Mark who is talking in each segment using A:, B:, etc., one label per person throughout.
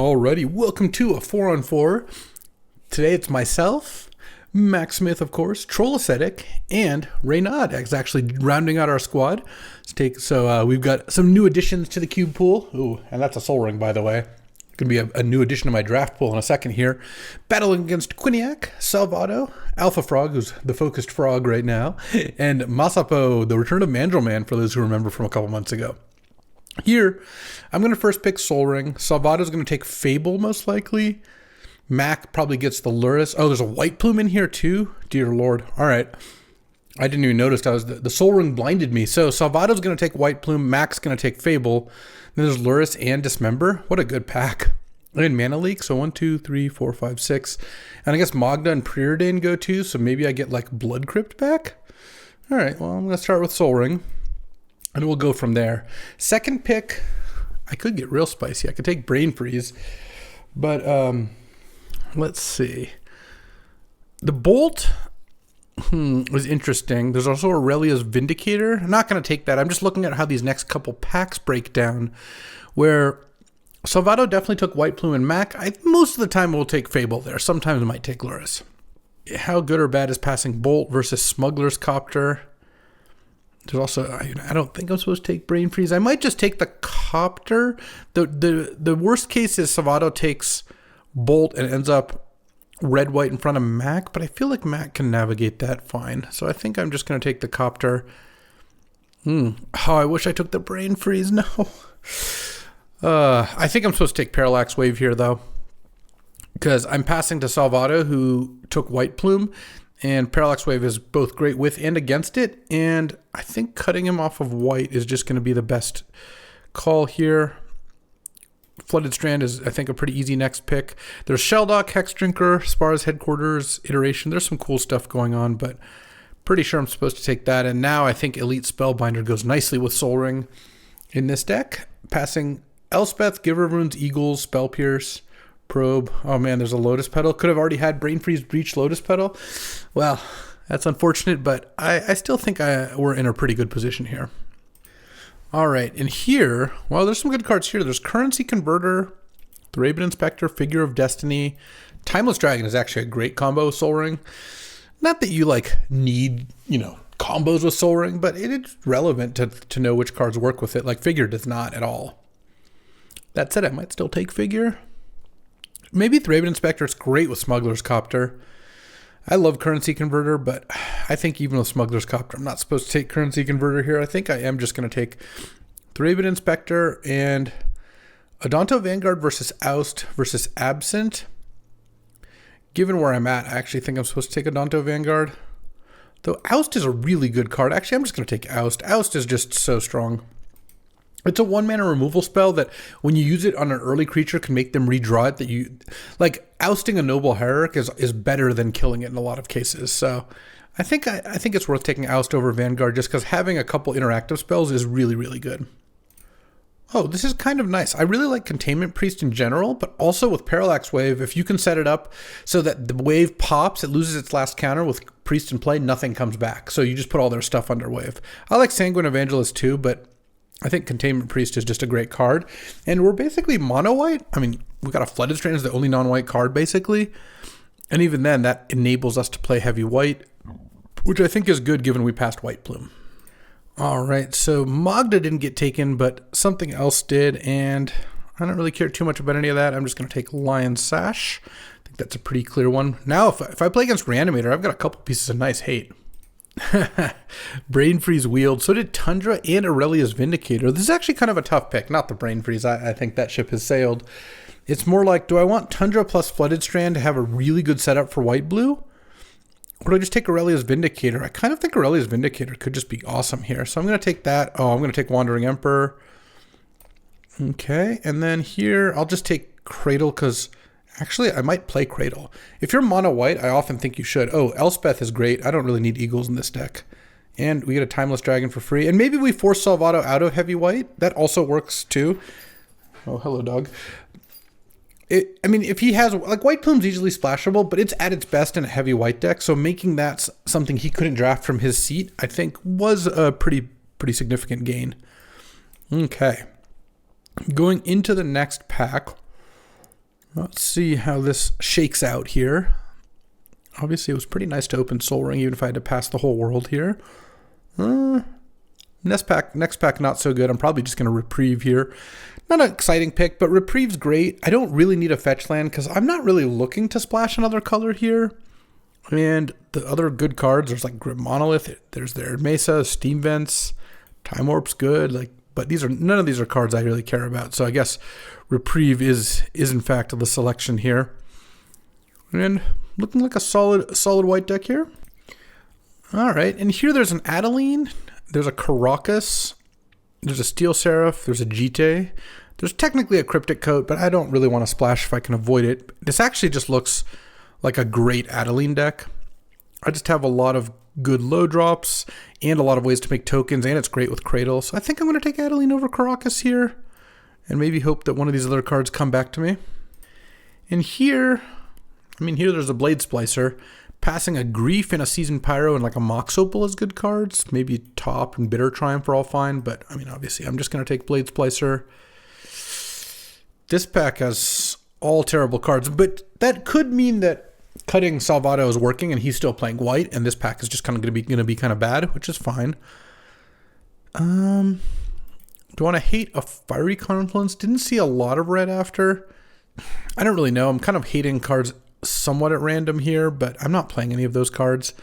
A: Alrighty, welcome to a 4-on-4. Today it's myself, Max Smith, of course, Troll Ascetic, and Reynad is actually rounding out our squad. We've got some new additions to the cube pool. Ooh, and that's a soul ring, by the way. Going to be a new addition to my draft pool in a second here. Battling against Quiniac, Salvado, Alpha Frog, who's the focused frog right now, and Masapo, the return of Mandel Man, for those who remember from a couple months ago. Here, I'm going to first pick Soul Ring. Salvado's going to take Fable, most likely. Mac probably gets the Luris. Oh, there's a White Plume in here, too? Dear Lord. All right. I didn't even notice. The Soul Ring blinded me. So, Salvado's going to take White Plume. Mac's going to take Fable. Then there's Luris and Dismember. What a good pack. And Mana Leak. So, 1, 2, 3, 4, 5, 6. And I guess Magda and Preordain go, too. So, maybe I get, like, Blood Crypt back? All right. Well, I'm going to start with Soul Ring. And we'll go from there. Second pick, I could get real spicy. I could take Brain Freeze. But let's see. The Bolt was interesting. There's also Aurelia's Vindicator. I'm not going to take that. I'm just looking at how these next couple packs break down. Where Salvado definitely took White Plume and Mac. Most of the time we'll take Fable there. Sometimes I might take Luris. How good or bad is passing Bolt versus Smuggler's Copter? There's also, I don't think I'm supposed to take Brain Freeze. I might just take the Copter. The worst case is Salvado takes Bolt and ends up red-white in front of Mac, but I feel like Mac can navigate that fine. So I think I'm just going to take the Copter. Oh, I wish I took the Brain Freeze. No. I think I'm supposed to take Parallax Wave here, though, because I'm passing to Salvado, who took White Plume. And Parallax Wave is both great with and against it. And I think cutting him off of white is just going to be the best call here. Flooded Strand is, I think, a pretty easy next pick. There's Shelldock, Hex Drinker, Spar's Headquarters, Iteration. There's some cool stuff going on, but pretty sure I'm supposed to take that. And now I think Elite Spellbinder goes nicely with Soul Ring in this deck. Passing Elspeth, Giver of Runes, Eagles, Spell Pierce, Probe. Oh man, there's a Lotus Petal. Could have already had Brain Freeze breach Lotus Petal. Well, that's unfortunate, but I still think we're in a pretty good position here. All right, and here, well, there's some good cards here. There's Currency Converter, Thraben Inspector, Figure of Destiny. Timeless Dragon is actually a great combo with Soul Ring. Not that you need, combos with Soul Ring, but it's relevant to know which cards work with it. Like Figure does not at all. That said, I might still take Figure. Maybe Thraben Inspector is great with Smuggler's Copter. I love Currency Converter, but I think even with Smuggler's Copter, I'm not supposed to take Currency Converter here. I think I am just going to take Thraben Inspector and Adonto Vanguard versus Oust versus Absent. Given where I'm at, I actually think I'm supposed to take Adonto Vanguard. Though Oust is a really good card. Actually, I'm just going to take Oust. Oust is just so strong. It's a 1-mana removal spell that when you use it on an early creature can make them redraw it. Ousting a Noble Hierarch is better than killing it in a lot of cases. So I think it's worth taking Oust over Vanguard just because having a couple interactive spells is really, really good. Oh, this is kind of nice. I really like Containment Priest in general, but also with Parallax Wave, if you can set it up so that the wave pops, it loses its last counter with Priest in play, nothing comes back. So you just put all their stuff under wave. I like Sanguine Evangelist too, but I think Containment Priest is just a great card. And we're basically mono-white. I mean, we got a Flooded Strand as the only non-white card, basically. And even then, that enables us to play heavy white, which I think is good given we passed White Plume. All right, so Magda didn't get taken, but something else did. And I don't really care too much about any of that. I'm just going to take Lion Sash. I think that's a pretty clear one. Now, if I play against Reanimator, I've got a couple pieces of nice hate. Brain Freeze Wield. So did Tundra and Aurelia's Vindicator. This is actually kind of a tough pick. Not the Brain Freeze. I think that ship has sailed. It's more like, do I want Tundra plus Flooded Strand to have a really good setup for white-blue? Or do I just take Aurelia's Vindicator? I kind of think Aurelia's Vindicator could just be awesome here. So I'm going to take that. Oh, I'm going to take Wandering Emperor. Okay. And then here, I'll just take Cradle because actually, I might play Cradle. If you're mono-white, I often think you should. Oh, Elspeth is great. I don't really need Eagles in this deck. And we get a Timeless Dragon for free. And maybe we force Salvado out of heavy white. That also works too. Oh, hello, dog. If he has... White Plume's easily splashable, but it's at its best in a heavy white deck. So making that something he couldn't draft from his seat, I think, was a pretty significant gain. Okay. Going into the next pack... Let's see how this shakes out here. Obviously, it was pretty nice to open Soul Ring, even if I had to pass the whole world here. Next pack, not so good. I'm probably just going to Reprieve here. Not an exciting pick, but Reprieve's great. I don't really need a fetch land because I'm not really looking to splash another color here. And the other good cards, there's like Grim Monolith, there's their Mesa, Steam Vents, Time Warp's good, but none of these are cards I really care about. So I guess Reprieve is in fact the selection here. And looking like a solid white deck here. All right, and here there's an Adeline, there's a Caracas, there's a Steel Seraph, there's a Jite. There's technically a Cryptic Coat, but I don't really want to splash if I can avoid it. This actually just looks like a great Adeline deck. I just have a lot of good low drops and a lot of ways to make tokens, and it's great with Cradle. So I think I'm going to take Adeline over Caracas here and maybe hope that one of these other cards come back to me. And here there's a Blade Splicer. Passing a Grief and a Seasoned Pyro and like a Mox Opal is good cards. Maybe Top and Bitter Triumph are all fine, but obviously I'm just going to take Blade Splicer. This pack has all terrible cards, but that could mean that cutting Salvado is working and he's still playing white, and this pack is just kind of going to be kind of bad, which is fine. Do I want to hate a Fiery Confluence? Didn't see a lot of red after. I don't really know. I'm kind of hating cards somewhat at random here, but I'm not playing any of those cards.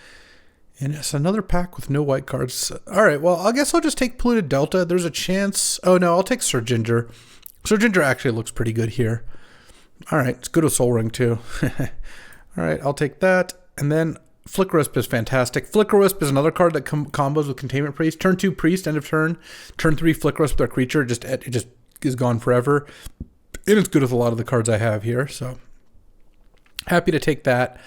A: And it's another pack with no white cards. All right, well, I guess I'll just take Polluted Delta. There's a chance. Oh, no, I'll take Sir Ginger. Sir Ginger actually looks pretty good here. All right, it's good with Soul Ring, too. All right, I'll take that. And then Flicker Wisp is fantastic. Flicker Wisp is another card that combos with Containment Priest. Turn 2 Priest, end of turn. Turn 3 Flicker Wisp, their creature. It just is gone forever. And it's good with a lot of the cards I have here, so happy to take that.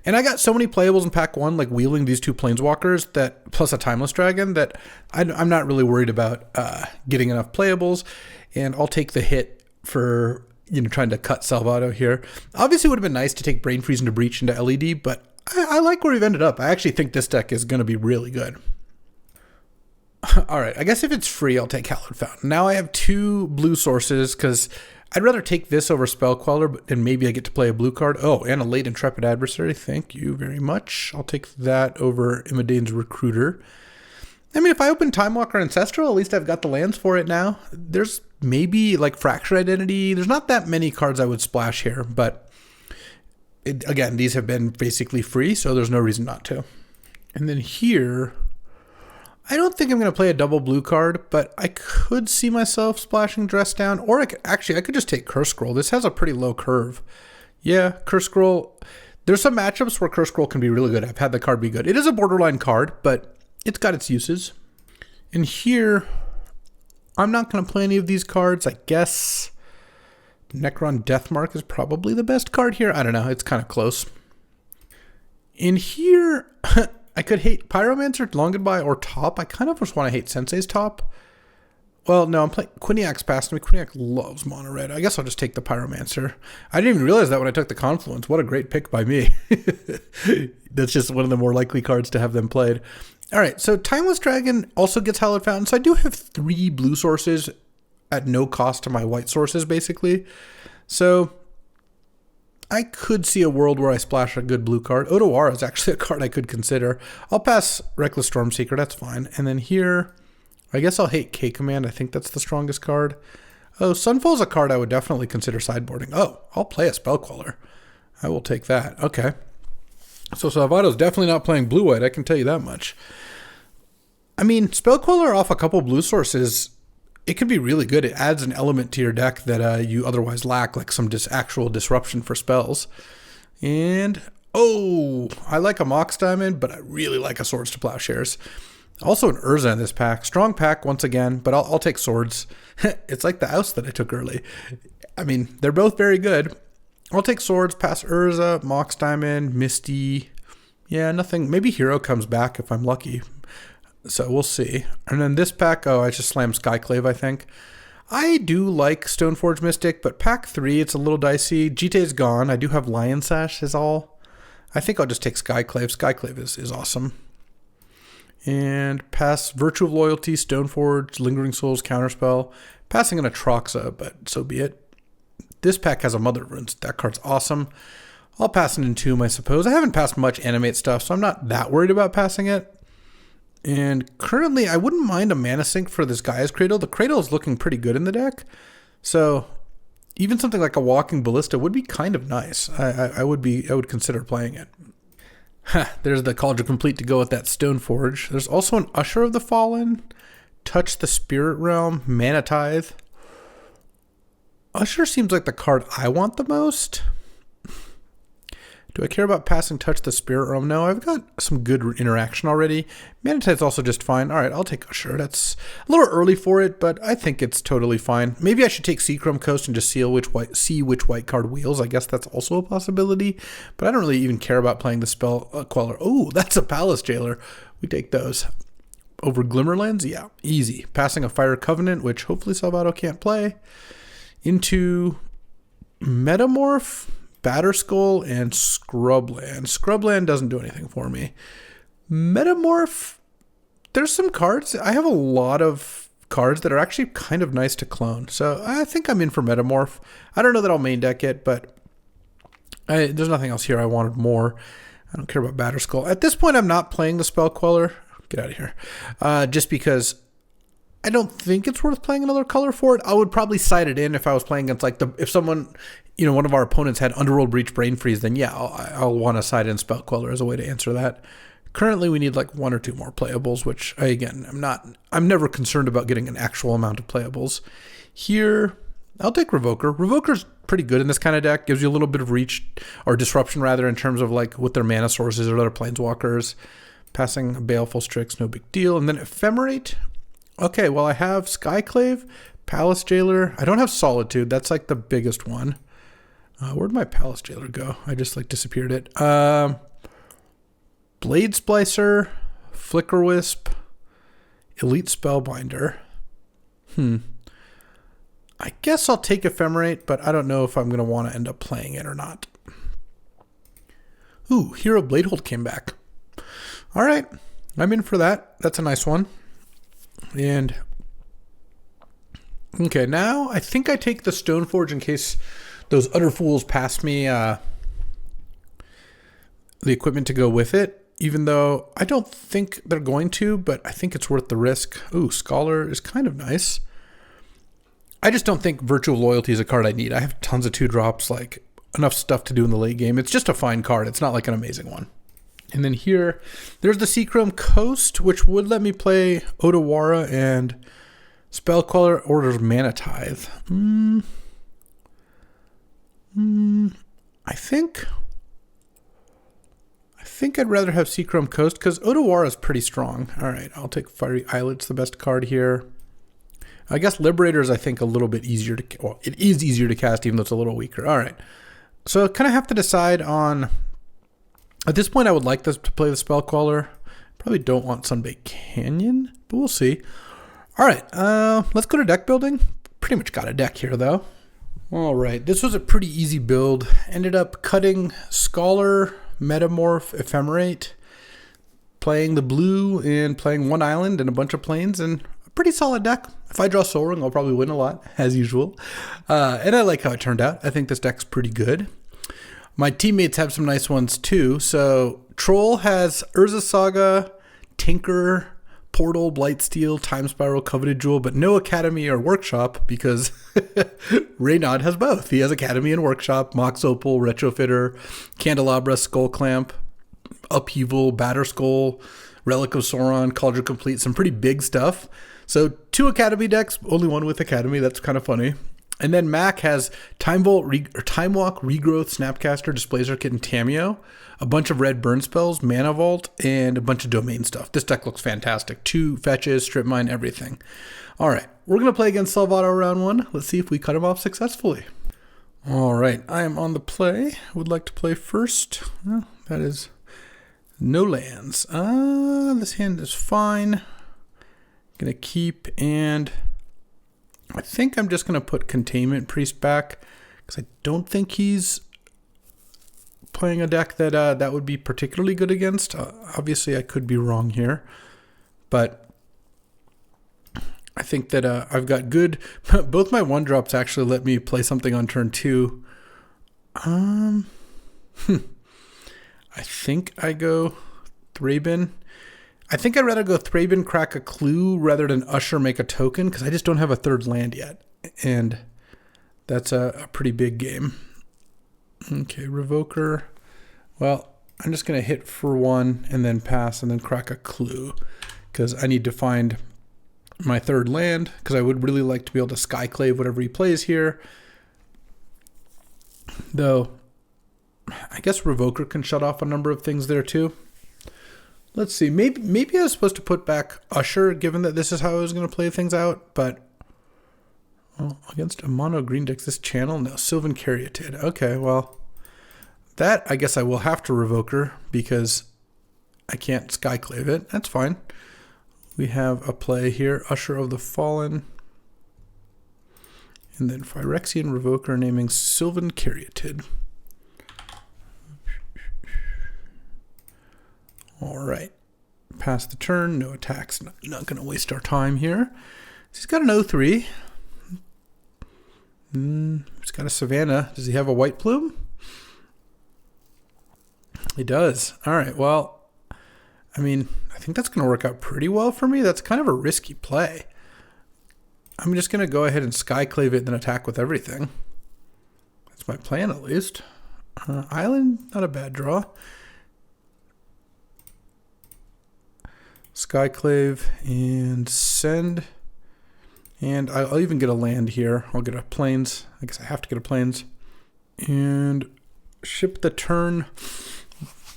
A: And I got so many playables in pack 1, like wheeling these 2 Planeswalkers, that plus a Timeless Dragon, that I'm not really worried about getting enough playables. And I'll take the hit for trying to cut Salvado here. Obviously, it would have been nice to take Brain Freeze into Breach into LED, but I like where we've ended up. I actually think this deck is going to be really good. All right, I guess if it's free, I'll take Hallowed Fountain. Now I have 2 blue sources because I'd rather take this over Spell Queller, and maybe I get to play a blue card. Oh, and a late Intrepid Adversary. Thank you very much. I'll take that over Imidane's Recruiter. If I open Time Walker Ancestral, at least I've got the lands for it now. There's maybe like Fractured Identity. There's not that many cards I would splash here, but again, these have been basically free, so there's no reason not to. And then here, I don't think I'm going to play a double blue card, but I could see myself splashing Dress Down, or I could just take Curse Scroll. This has a pretty low curve. Yeah, Curse Scroll. There's some matchups where Curse Scroll can be really good. I've had the card be good. It is a borderline card, but it's got its uses. And here, I'm not going to play any of these cards. I guess Necron Deathmark is probably the best card here. I don't know. It's kind of close. In here, I could hate Pyromancer, Long Goodbye, or Top. I kind of just want to hate Sensei's Top. Well, no, I'm playing Quinniac's past me. Quinniac loves mono red. I guess I'll just take the Pyromancer. I didn't even realize that when I took the Confluence. What a great pick by me. That's just one of the more likely cards to have them played. All right, so Timeless Dragon also gets Hallowed Fountain. So I do have 3 blue sources at no cost to my white sources, basically. So I could see a world where I splash a good blue card. Otawara is actually a card I could consider. I'll pass Reckless Stormseeker, that's fine. And then here, I guess I'll hate K-Command. I think that's the strongest card. Oh, Sunfall's a card I would definitely consider sideboarding. Oh, I'll play a Spell Queller. I will take that. Okay. So Salvado's definitely not playing blue-white, I can tell you that much. Spell Queller off a couple blue sources, it could be really good. It adds an element to your deck that you otherwise lack, like some actual disruption for spells. And, oh, I like a Mox Diamond, but I really like a Swords to Plowshares. Also an Urza in this pack. Strong pack once again, but I'll take Swords. It's like the Oust that I took early. They're both very good. I'll take Swords, pass Urza, Mox Diamond, Misty. Yeah, nothing. Maybe Hero comes back if I'm lucky. So we'll see. And then this pack, I just slammed Skyclave, I think. I do like Stoneforge Mystic, but pack 3, it's a little dicey. Jite's gone. I do have Lion Sash is all. I think I'll just take Skyclave. Skyclave is awesome. And pass Virtue of Loyalty, Stoneforge, Lingering Souls, Counterspell. Passing an Atroxa, but so be it. This pack has a Mother of Runes. That card's awesome. I'll pass an Entomb, I suppose. I haven't passed much Animate stuff, so I'm not that worried about passing it. And currently, I wouldn't mind a Mana Sink for this Gaia's Cradle. The Cradle is looking pretty good in the deck. So even something like a Walking Ballista would be kind of nice. I would consider playing it. There's the Cauldron Complete to go with that Stoneforge. There's also an Usher of the Fallen, Touch the Spirit Realm, Mana Tithe. Usher seems like the card I want the most. Do I care about passing Touch the Spirit Realm? No, I've got some good interaction already. Mana Tithe's also just fine. All right, I'll take Usher. That's a little early for it, but I think it's totally fine. Maybe I should take Seachrome Coast and just see which white card wheels. I guess that's also a possibility, but I don't really even care about playing the Spell Queller. Oh, that's a Palace Jailer. We take those. Over Glimmerlands? Yeah, easy. Passing a Fire Covenant, which hopefully Salvado can't play. Into Metamorph, Batterskull, and Scrubland. Scrubland doesn't do anything for me. Metamorph, there's some cards. I have a lot of cards that are actually kind of nice to clone. So I think I'm in for Metamorph. I don't know that I'll main deck it, but there's nothing else here I wanted more. I don't care about Batterskull. At this point, I'm not playing the Spell Queller. Get out of here. Just because I don't think it's worth playing another color for it. I would probably side it in if I was playing against if someone, one of our opponents had Underworld Breach, Brain Freeze, then yeah, I'll want to side in Spell Queller as a way to answer that. Currently, we need like 1 or 2 more playables, which I'm never concerned about getting an actual amount of playables. Here, I'll take Revoker. Revoker's pretty good in this kind of deck. Gives you a little bit of reach, or disruption rather, in terms of like with their mana sources or their planeswalkers. Passing Baleful Strix, no big deal. And then Ephemerate. Okay, well, I have Skyclave, Palace Jailer. I don't have Solitude. That's like the biggest one. Where'd my Palace Jailer go? I just like disappeared it. Blade Splicer, Flicker Wisp, Elite Spellbinder. I guess I'll take Ephemerate, but I don't know if I'm going to want to end up playing it or not. Ooh, Hero Bladehold came back. All right, I'm in for that. That's a nice one. And okay, now I think I take the Stoneforge in case those utter fools pass me the equipment to go with it, even though I don't think they're going to, but I think it's worth the risk. Ooh, Scholar is kind of nice. I just don't think Virtual Loyalty is a card I need. I have tons of 2-drops, like enough stuff to do in the late game. It's just a fine card. It's not like an amazing one. And then here, there's the Seachrome Coast, which would let me play Otawara and Spell Queller orders Mana Tithe. I think I'd rather have Seachrome Coast because Otawara is pretty strong. All right, I'll take Fiery Islet's the best card here. I guess Liberator is, I think, a little bit easier to... Well, it is easier to cast, even though it's a little weaker. All right. So I kind of have to decide on... At this point, I would like this to play the Spell Queller. Probably don't want Sunbaked Canyon, but we'll see. All right, let's go to deck building. Pretty much got a deck here, though. All right, this was a pretty easy build. Ended up cutting Scholar, Metamorph, Ephemerate, playing the blue, and playing 1 island and a bunch of planes, and a pretty solid deck. If I draw Soul Ring, I'll probably win a lot, as usual. And I like how it turned out. I think this deck's pretty good. My teammates have some nice ones too. So Troll has Urza Saga, Tinker, Portal, Blightsteel, Time Spiral, Coveted Jewel, but no Academy or Workshop because Reynad has both. He has Academy and Workshop, Mox Opal, Retrofitter, Candelabra, Skull Clamp, Upheaval, Batterskull, Relic of Sauron, Cauldron Complete, some pretty big stuff. So 2 Academy decks, only 1 with Academy. That's kind of funny. And then Mac has Time Walk, Regrowth, Snapcaster, Display Circuit, and Tameo. A bunch of red burn spells, Mana Vault, and a bunch of domain stuff. This deck looks fantastic. 2 fetches, Strip Mine, everything. All right, we're going to play against Salvado round 1. Let's see if we cut him off successfully. All right, I am on the play. Would like to play first. Well, that is no lands. This hand is fine. Going to keep and... I think I'm just going to put Containment Priest back because I don't think he's playing a deck that that would be particularly good against. Obviously, I could be wrong here, but I think that I've got good. Both my 1-drops actually let me play something on turn 2. I think I go Thraben. I think I'd rather go Thraben, crack a clue, rather than Usher, make a token, because I just don't have a 3rd land yet. And that's a pretty big game. Okay, Revoker. Well, I'm just going to hit for 1 and then pass and then crack a clue, because I need to find my 3rd land, because I would really like to be able to Skyclave whatever he plays here. Though, I guess Revoker can shut off a number of things there too. Let's see, maybe I was supposed to put back Usher, given that this is how I was going to play things out, but well, against a mono green deck, this channel? No, Sylvan Caryatid. Okay, well, that I guess I will have to Revoker, because I can't Skyclave it. That's fine. We have a play here, Usher of the Fallen, and then Phyrexian Revoker naming Sylvan Caryatid. All right, pass the turn, no attacks, not going to waste our time here. He's got an 0-3. He's got a Savannah. Does he have a White Plume? He does. All right, well, I mean, I think that's going to work out pretty well for me. That's kind of a risky play. I'm just going to go ahead and Skyclave it and then attack with everything. That's my plan, at least. Island, not a bad draw. Skyclave and send. And I'll even get a land here. I'll get a plains. I guess I have to get a plains. And ship the turn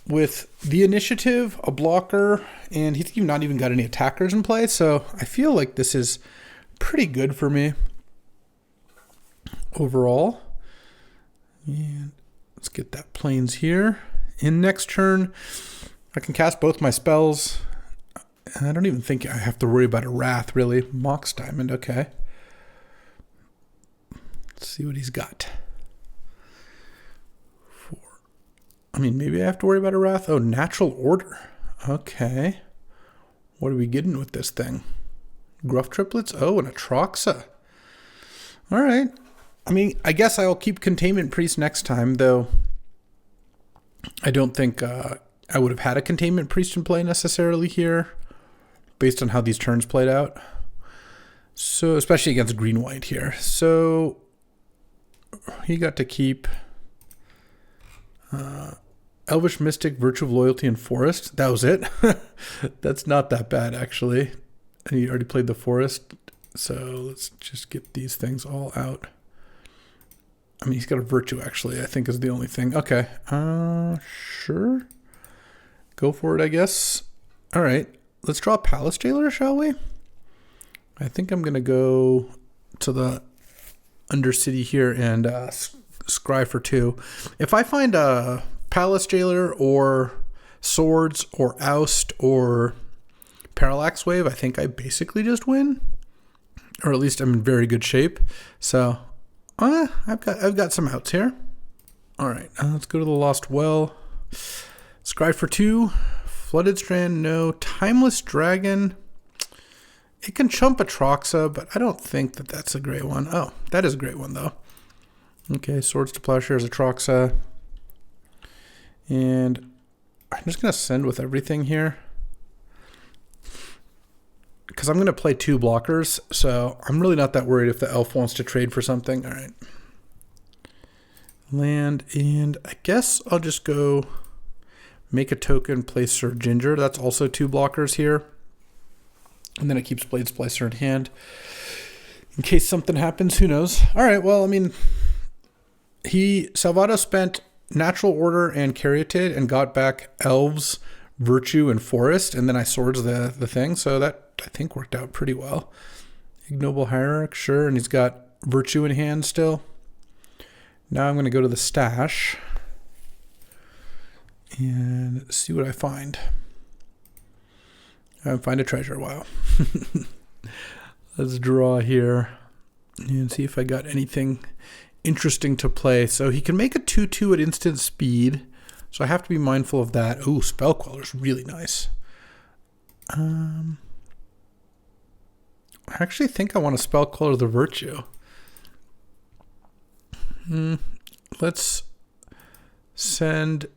A: with the initiative, a blocker, and he's not even got any attackers in play. So I feel like this is pretty good for me overall. And let's get that plains here. In next turn, I can cast both my spells. I don't even think I have to worry about a Wrath, really. Mox Diamond, okay. Let's see what he's got. I mean, maybe I have to worry about a Wrath. Oh, Natural Order. Okay. What are we getting with this thing? Gruff Triplets? Oh, and a Troxa. All right. I mean, I guess I'll keep Containment Priest next time, though I don't think I would have had a Containment Priest in play necessarily here, based on how these turns played out. So, especially against green-white here. So, he got to keep Elvish Mystic, Virtue of Loyalty, and Forest. That was it. That's not that bad, actually. And he already played the Forest. So, let's just get these things all out. I mean, he's got a Virtue, actually, I think is the only thing. Okay. Sure. Go for it, I guess. All right. Let's draw Palace Jailer, shall we? I think I'm going to go to the Undercity here and scry for 2. If I find a Palace Jailer or Swords or Oust or Parallax Wave, I think I basically just win. Or at least I'm in very good shape. So I've got some outs here. All right, let's go to the Lost Well. Scry for 2. Flooded Strand, no. Timeless Dragon. It can chump a Troxa, but I don't think that that's a great one. Oh, that is a great one, though. Okay, Swords to Plowshares, a Troxa. And I'm just going to send with everything here, because I'm going to play 2 blockers, so I'm really not that worried if the elf wants to trade for something. All right. Land, and I guess I'll just go make a token, play Sir Ginger. That's also 2 blockers here. And then it keeps Blade Splicer in hand, in case something happens. Who knows? All right, well, I mean, Salvado spent Natural Order and Caryatid and got back Elves, Virtue, and Forest, and then I swords the thing, so that, I think, worked out pretty well. Ignoble Hierarch, sure, and he's got Virtue in hand still. Now I'm going to go to the stash and see what I find. I find a treasure. Wow. Let's draw here and see if I got anything interesting to play. So he can make a 2/2 at instant speed, so I have to be mindful of that. Oh, Spell Queller's really nice. I I actually think I want to spell color the Virtue. Let's send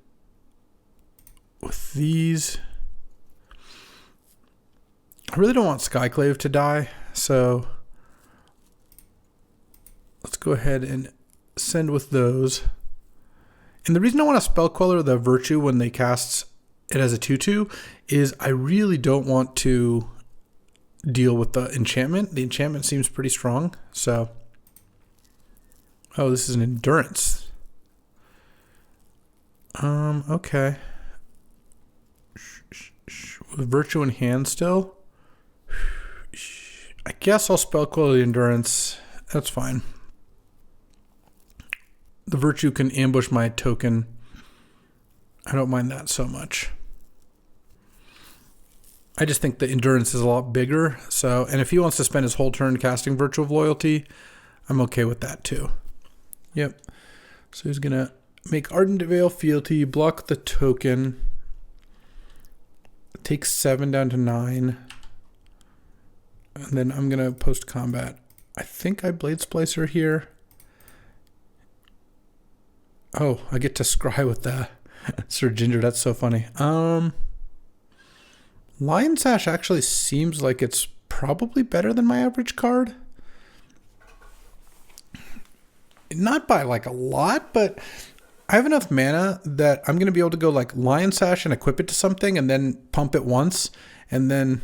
A: with these. I really don't want Skyclave to die, so let's go ahead and send with those. And the reason I want to spell color the Virtue when they cast it as a 2/2 is I really don't want to deal with the enchantment. The enchantment seems pretty strong, so. Oh, this is an endurance. Okay. With Virtue in hand still. I guess I'll spell quality endurance. That's fine. The Virtue can ambush my token. I don't mind that so much. I just think the endurance is a lot bigger. So, and if he wants to spend his whole turn casting Virtue of Loyalty, I'm okay with that too. Yep. So he's gonna make Ardent Veil Fealty, block the token, take 7 down to 9, and then I'm gonna post combat. I think I Blade Splicer here. Oh, I get to scry with the Sir Ginger. That's so funny. Lion Sash actually seems like it's probably better than my average card. Not by like a lot, but I have enough mana that I'm going to be able to go like Lion Sash and equip it to something and then pump it once. And then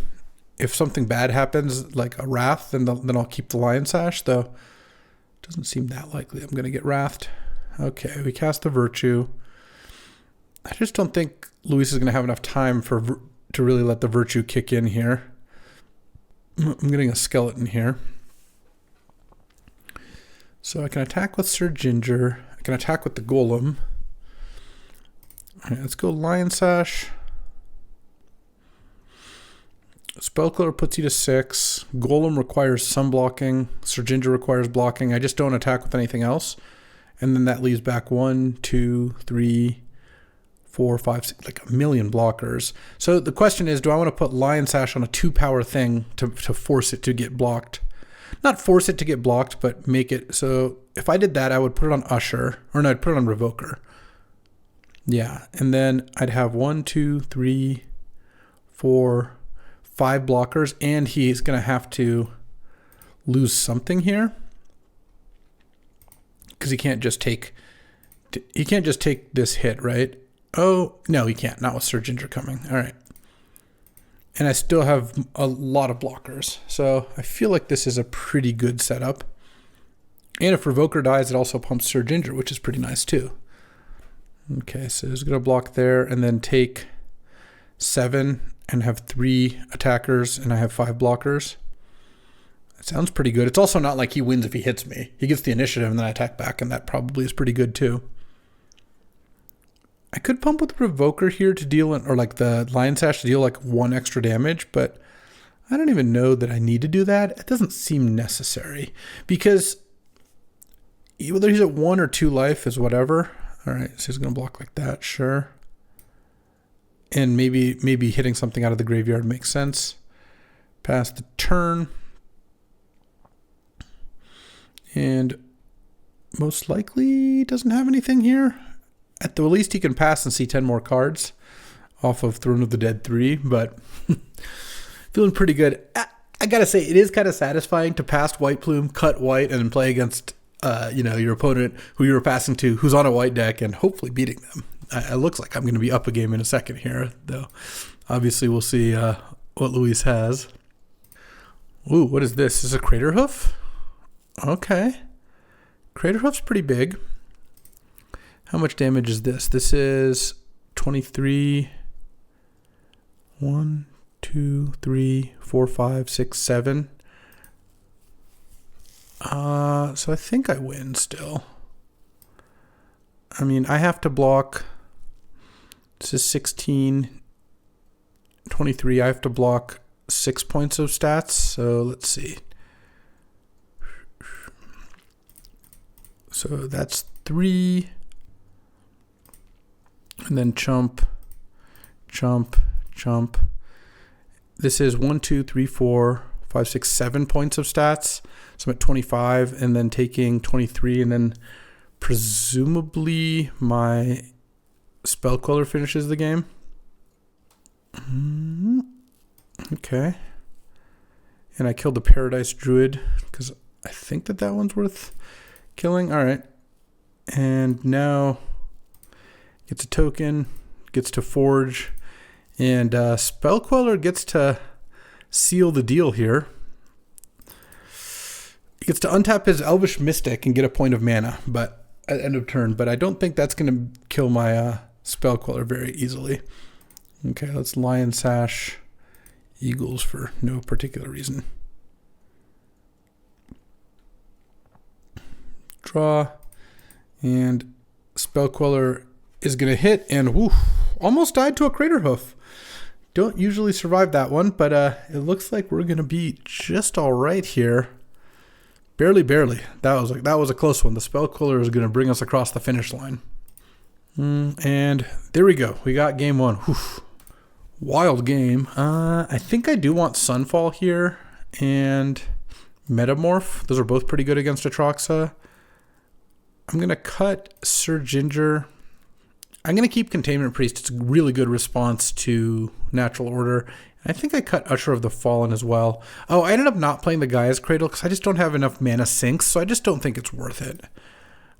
A: if something bad happens, like a Wrath, then I'll keep the Lion Sash, though it doesn't seem that likely I'm going to get Wrathed. Okay, we cast the Virtue. I just don't think Luis is going to have enough time to really let the Virtue kick in here. I'm getting a skeleton here. So I can attack with Sir Ginger. I can attack with the Golem. All right, let's go Lion Sash. Spellkiller puts you to 6. Golem requires some blocking. Sir Ginger requires blocking. I just don't attack with anything else. And then that leaves back 1, 2, 3, 4, 5, 6, like a million blockers. So the question is, do I want to put Lion Sash on a 2-power thing to force it to get blocked? Not force it to get blocked, but make it so if I did that, I would put it on Usher, or no, I'd put it on Revoker. Yeah, and then I'd have 1, 2, 3, 4, 5 blockers, and he's going to have to lose something here because he can't just take this hit, right? Oh, no, he can't. Not with Sir Ginger coming. All right. And I still have a lot of blockers. So I feel like this is a pretty good setup. And if Revoker dies, it also pumps Sir Ginger, which is pretty nice too. Okay, so he's going to block there and then take 7 and have 3 attackers, and I have 5 blockers. That sounds pretty good. It's also not like he wins if he hits me. He gets the initiative and then I attack back, and that probably is pretty good too. I could pump with Revoker here to deal, or like the Lion Sash to deal like 1 extra damage, but I don't even know that I need to do that. It doesn't seem necessary because whether he's at 1 or 2 life is whatever. All right, so he's going to block like that, sure. And maybe hitting something out of the graveyard makes sense. Pass the turn. And most likely doesn't have anything here. At the least, he can pass and see 10 more cards off of Throne of the Dead 3, but feeling pretty good. I gotta say, it is kind of satisfying to pass White Plume, cut white, and then play against your opponent who you were passing to, who's on a white deck, and hopefully beating them. It looks like I'm going to be up a game in a second here, though. Obviously, we'll see what Luis has. Ooh, what is this? Is this a Crater Hoof? Okay. Crater Hoof's pretty big. How much damage is this? This is 23. 1, 2, 3, 4, 5, 6, 7. So I think I win still. I mean, I have to block. This is 16. 23. I have to block 6 points of stats. So let's see. So that's 3. And then chump, chump, chump. This is 1, 2, 3, 4, 5, 6, 7 points of stats. So I'm at 25 and then taking 23, and then presumably my Spell Queller finishes the game. Okay. And I killed the Paradise Druid because I think that one's worth killing. All right. And now gets a token, gets to forge, and Spell Queller gets to seal the deal here. He gets to untap his Elvish Mystic and get a point of mana, but at end of turn. But I don't think that's going to kill my Spell Queller very easily. Okay, let's Lion Sash Eagles for no particular reason. Draw, and Spell Queller is going to hit, and whoo, almost died to a Crater Hoof. Don't usually survive that one, but it looks like we're going to be just all right here. Barely. That was a close one. The Spell Queller is going to bring us across the finish line. And there we go. We got game one. Whew. Wild game. I think I do want Sunfall here and Metamorph. Those are both pretty good against Atraxa. I'm going to cut Sir Ginger. I'm going to keep Containment Priest. It's a really good response to Natural Order. I think I cut Usher of the Fallen as well. Oh, I ended up not playing the Gaia's Cradle because I just don't have enough mana sinks, so I just don't think it's worth it.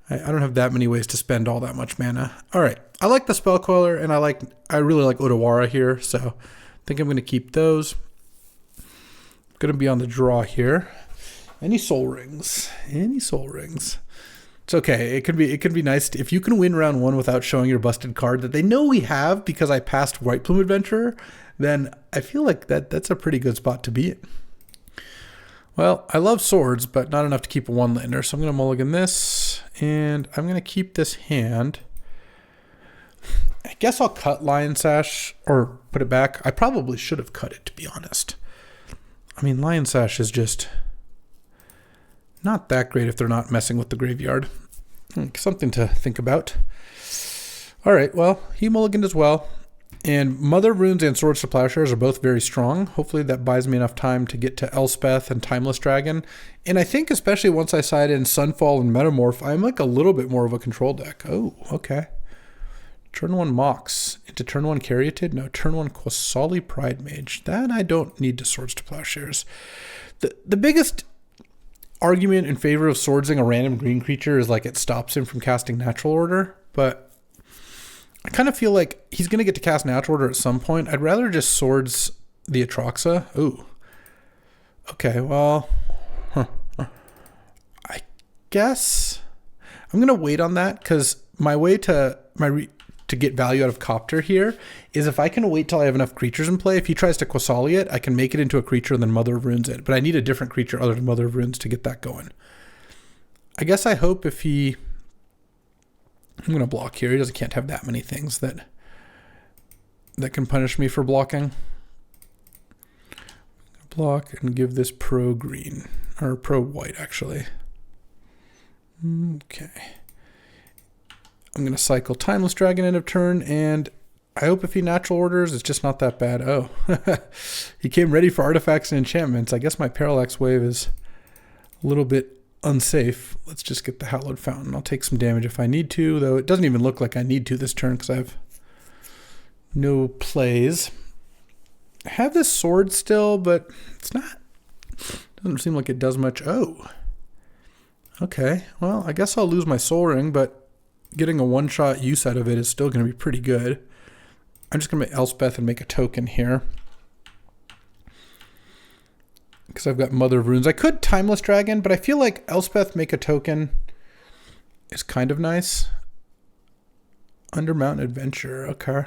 A: I don't have that many ways to spend all that much mana. All right. I like the Spell Queller, and I really like Odawara here, so I think I'm going to keep those. I'm going to be on the draw here. Any Soul Rings? It's okay. It could be nice if you can win round one without showing your busted card that they know we have because I passed White Plume Adventurer, then I feel like that's a pretty good spot to be in. Well, I love swords, but not enough to keep a one-lander, so I'm going to mulligan this, and I'm going to keep this hand. I guess I'll cut Lion Sash, or put it back. I probably should have cut it, to be honest. I mean, Lion Sash is just not that great if they're not messing with the graveyard. Something to think about. All right, well, he mulliganed as well. And Mother of Runes and Swords to Plowshares are both very strong. Hopefully that buys me enough time to get to Elspeth and Timeless Dragon. And I think especially once I side in Sunfall and Metamorph, I'm like a little bit more of a control deck. Oh, okay. Turn 1 Mox into turn 1 Caryatid? No, turn 1 Quasali Pride Mage. That I don't need to Swords to Plowshares. The biggest argument in favor of swordsing a random green creature is like it stops him from casting Natural Order, but I kind of feel like he's going to get to cast Natural Order at some point. I'd rather just swords the Atraxa. Ooh. Okay, well, I guess I'm going to wait on that because my way to get value out of Copter here is if I can wait till I have enough creatures in play. If he tries to Quasali it, I can make it into a creature and then Mother of Runes it. But I need a different creature other than Mother of Runes to get that going. I guess I hope if he... I'm going to block here. He can't have that many things that can punish me for blocking. Block and give this pro green, or pro white actually. Okay. I'm going to cycle Timeless Dragon end of turn, and I hope if he Natural Orders, it's just not that bad. Oh, he came ready for artifacts and enchantments. I guess my Parallax Wave is a little bit unsafe. Let's just get the Hallowed Fountain. I'll take some damage if I need to, though it doesn't even look like I need to this turn because I have no plays. I have this sword still, but it's not... doesn't seem like it does much. Oh. Okay. Well, I guess I'll lose my Soul Ring, but getting a one-shot use out of it is still going to be pretty good. I'm just going to make Elspeth and make a token here. Because I've got Mother of Runes. I could Timeless Dragon, but I feel like Elspeth make a token is kind of nice. Undermountain Adventure. Okay.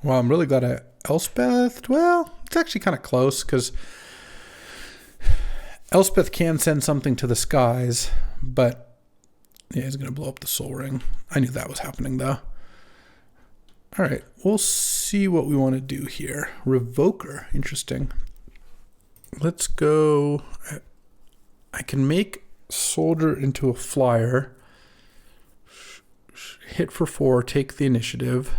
A: Well, I'm really glad I Elspeth. Well, it's actually kind of close because Elspeth can send something to the skies, but yeah, he's going to blow up the Soul Ring. I knew that was happening though. All right, we'll see what we want to do here. Revoker. Interesting. Let's go. I can make Soldier into a flyer. Hit for 4, take the initiative.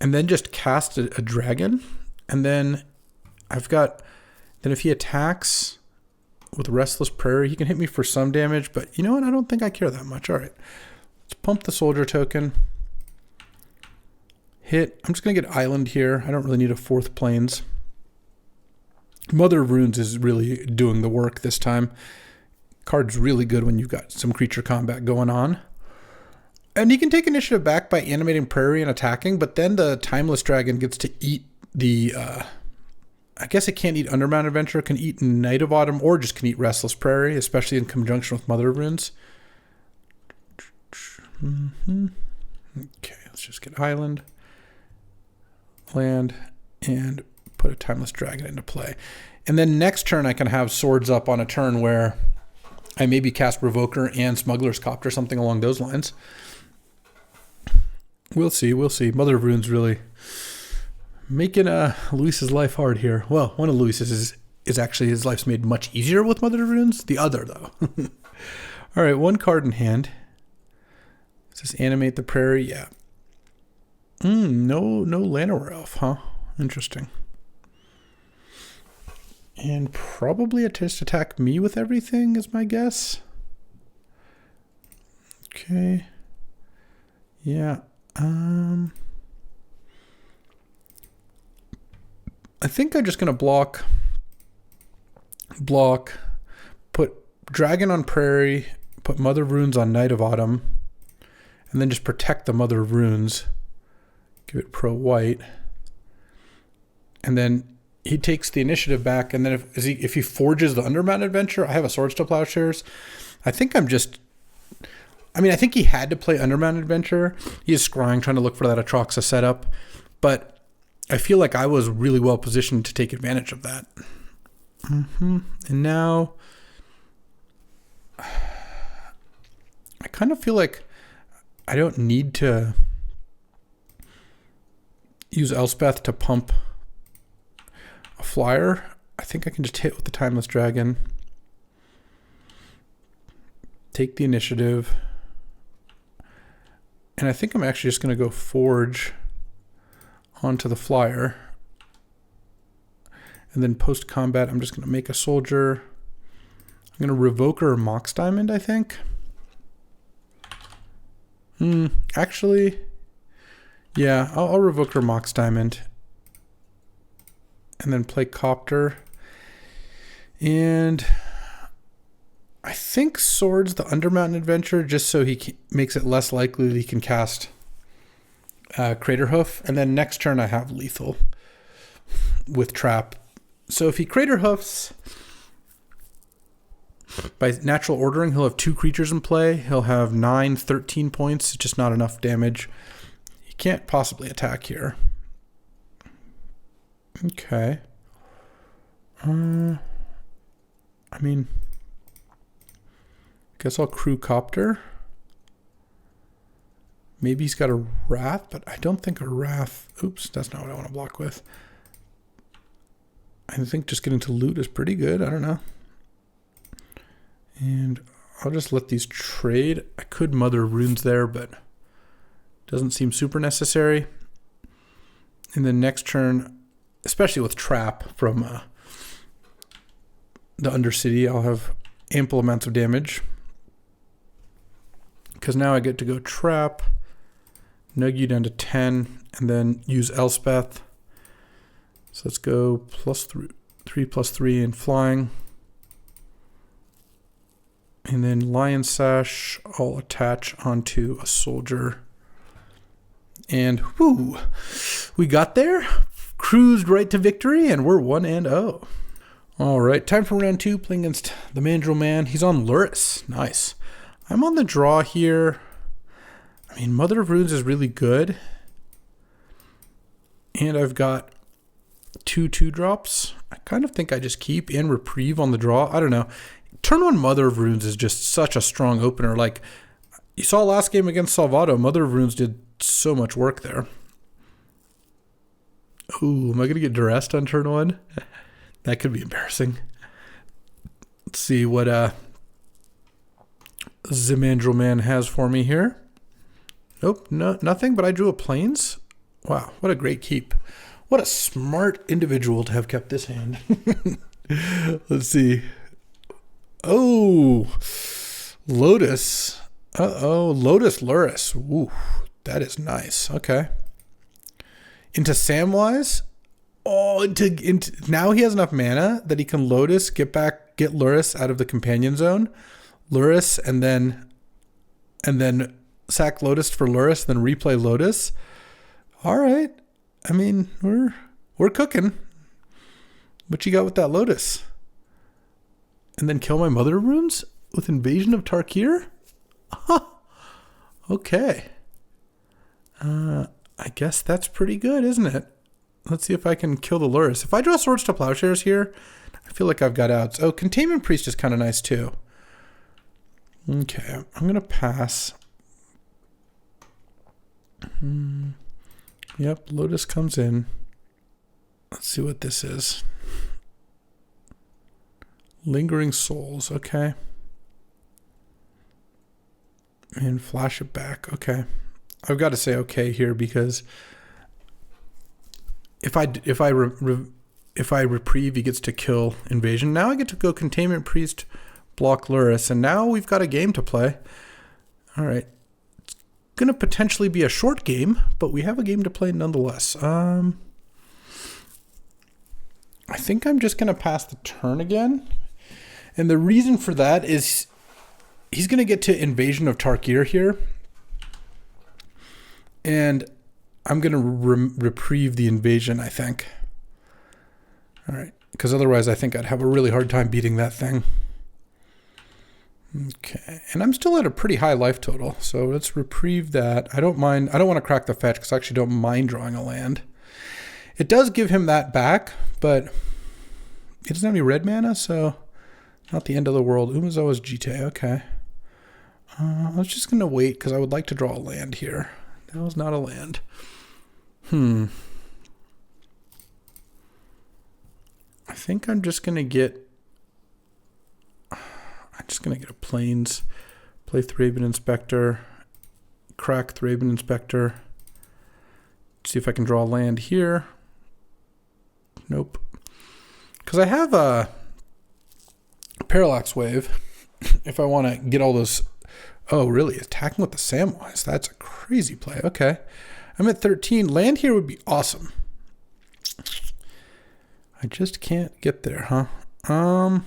A: And then just cast a dragon. And then I've got Then if he attacks with Restless Prairie, he can hit me for some damage, but you know what? I don't think I care that much. All right. Let's pump the soldier token. Hit. I'm just going to get Island here. I don't really need a 4th Plains. Mother of Runes is really doing the work this time. Card's really good when you've got some creature combat going on. And he can take initiative back by animating Prairie and attacking, but then the Timeless Dragon gets to eat the... I guess it can't eat Underground Adventure, can eat Night of Autumn, or just can eat Restless Prairie, especially in conjunction with Mother of Runes. Okay, let's just get Island, land, and put a Timeless Dragon into play. And then next turn I can have Swords up on a turn where I maybe cast Revoker and Smuggler's Copter, something along those lines. We'll see, we'll see. Mother of Runes really making Luis's life hard here. Well, one of Luis's is actually his life's made much easier with Mother of Runes. The other, though. All right, 1 card in hand. Does this animate the Prairie? Yeah. No Llanowar Elf, huh? Interesting. And probably just attack me with everything is my guess. Okay. Yeah. I think I'm just going to block, put Dragon on Prairie, put Mother of Runes on Night of Autumn, and then just protect the Mother of Runes. Give it pro white. And then he takes the initiative back, and then if he forges the Underground Adventure, I have a Swords to Plowshares. I think I think he had to play Underground Adventure. He is scrying, trying to look for that Atraxa setup, but I feel like I was really well positioned to take advantage of that. And now I kind of feel like I don't need to use Elspeth to pump a flyer. I think I can just hit with the Timeless Dragon. Take the initiative. And I think I'm actually just going to go Forge onto the flyer. And then post-combat, I'm just going to make a soldier. I'm going to Revoker or Mox Diamond, I think. Actually, yeah, I'll Revoker Mox Diamond. And then play Copter. And I think Swords the Undermountain Adventure, just so he makes it less likely that he can cast Craterhoof. And then next turn I have Lethal with Trap. So if he Craterhoofs, by natural ordering, he'll have 2 creatures in play. He'll have 9, 13 points. It's just not enough damage. He can't possibly attack here. Okay. I mean, guess I'll crew Copter. Maybe he's got a Wrath, but I don't think a Wrath. Oops, that's not what I want to block with. I think just getting to loot is pretty good. I don't know. And I'll just let these trade. I could Mother of Runes there, but doesn't seem super necessary. And then next turn, especially with Trap from the Undercity, I'll have ample amounts of damage. Because now I get to go Trap, nug you down to 10, and then use Elspeth. So let's go +3/+3 in flying. And then Lion Sash, I'll attach onto a soldier. And whoo, we got there, cruised right to victory, and we're 1-0. All right, time for round 2, playing against the Mandel Man. He's on Luris. Nice. I'm on the draw here. I mean, Mother of Runes is really good. And I've got 2 2-drops. I kind of think I just keep and Reprieve on the draw. I don't know. Turn 1 Mother of Runes is just such a strong opener. Like, you saw last game against Salvado, Mother of Runes did so much work there. Ooh, am I going to get duressed on turn 1? That could be embarrassing. Let's see what Zimandrel Man has for me here. Nope, no, nothing, but I drew a Plains. Wow, what a great keep. What a smart individual to have kept this hand. Let's see. Oh, Lotus. Uh-oh, Lotus Luris. Ooh, that is nice. Okay. Into Samwise. Oh, into now he has enough mana that he can Lotus, get Luris out of the companion zone, Luris, and then sack Lotus for Luris, then replay Lotus. All right. I mean, we're cooking. What you got with that Lotus? And then kill my Mother Runes with Invasion of Tarkir? Huh. Okay. I guess that's pretty good, isn't it? Let's see if I can kill the Luris. If I draw Swords to Plowshares here, I feel like I've got outs. Oh, Containment Priest is kind of nice too. Okay, I'm going to pass. Yep, Lotus comes in. Let's see what this is. Lingering Souls, okay. And flash it back, okay. I've got to say okay here because if I reprieve, he gets to kill Invasion. Now I get to go Containment Priest, block Luris, and now we've got a game to play. All right. It's going to potentially be a short game, but we have a game to play nonetheless. I think I'm just going to pass the turn again. And the reason for that is he's going to get to Invasion of Tarkir here. And I'm going to reprieve the Invasion, I think. All right. Because otherwise I think I'd have a really hard time beating that thing. Okay. And I'm still at a pretty high life total. So let's reprieve that. I don't mind. I don't want to crack the fetch because I actually don't mind drawing a land. It does give him that back, but he doesn't have any red mana, so not the end of the world. Umezawa's Jite. Okay. I was just going to wait because I would like to draw a land here. That was not a land. I think I'm just going to get... I'm just going to get a Plains, play Thraben Inspector, crack Thraben Inspector, see if I can draw a land here. Nope. Because I have a Parallax Wave if I want to get all those... Oh, really? Attacking with the Samwise. That's a crazy play. Okay. I'm at 13. Land here would be awesome. I just can't get there, huh? I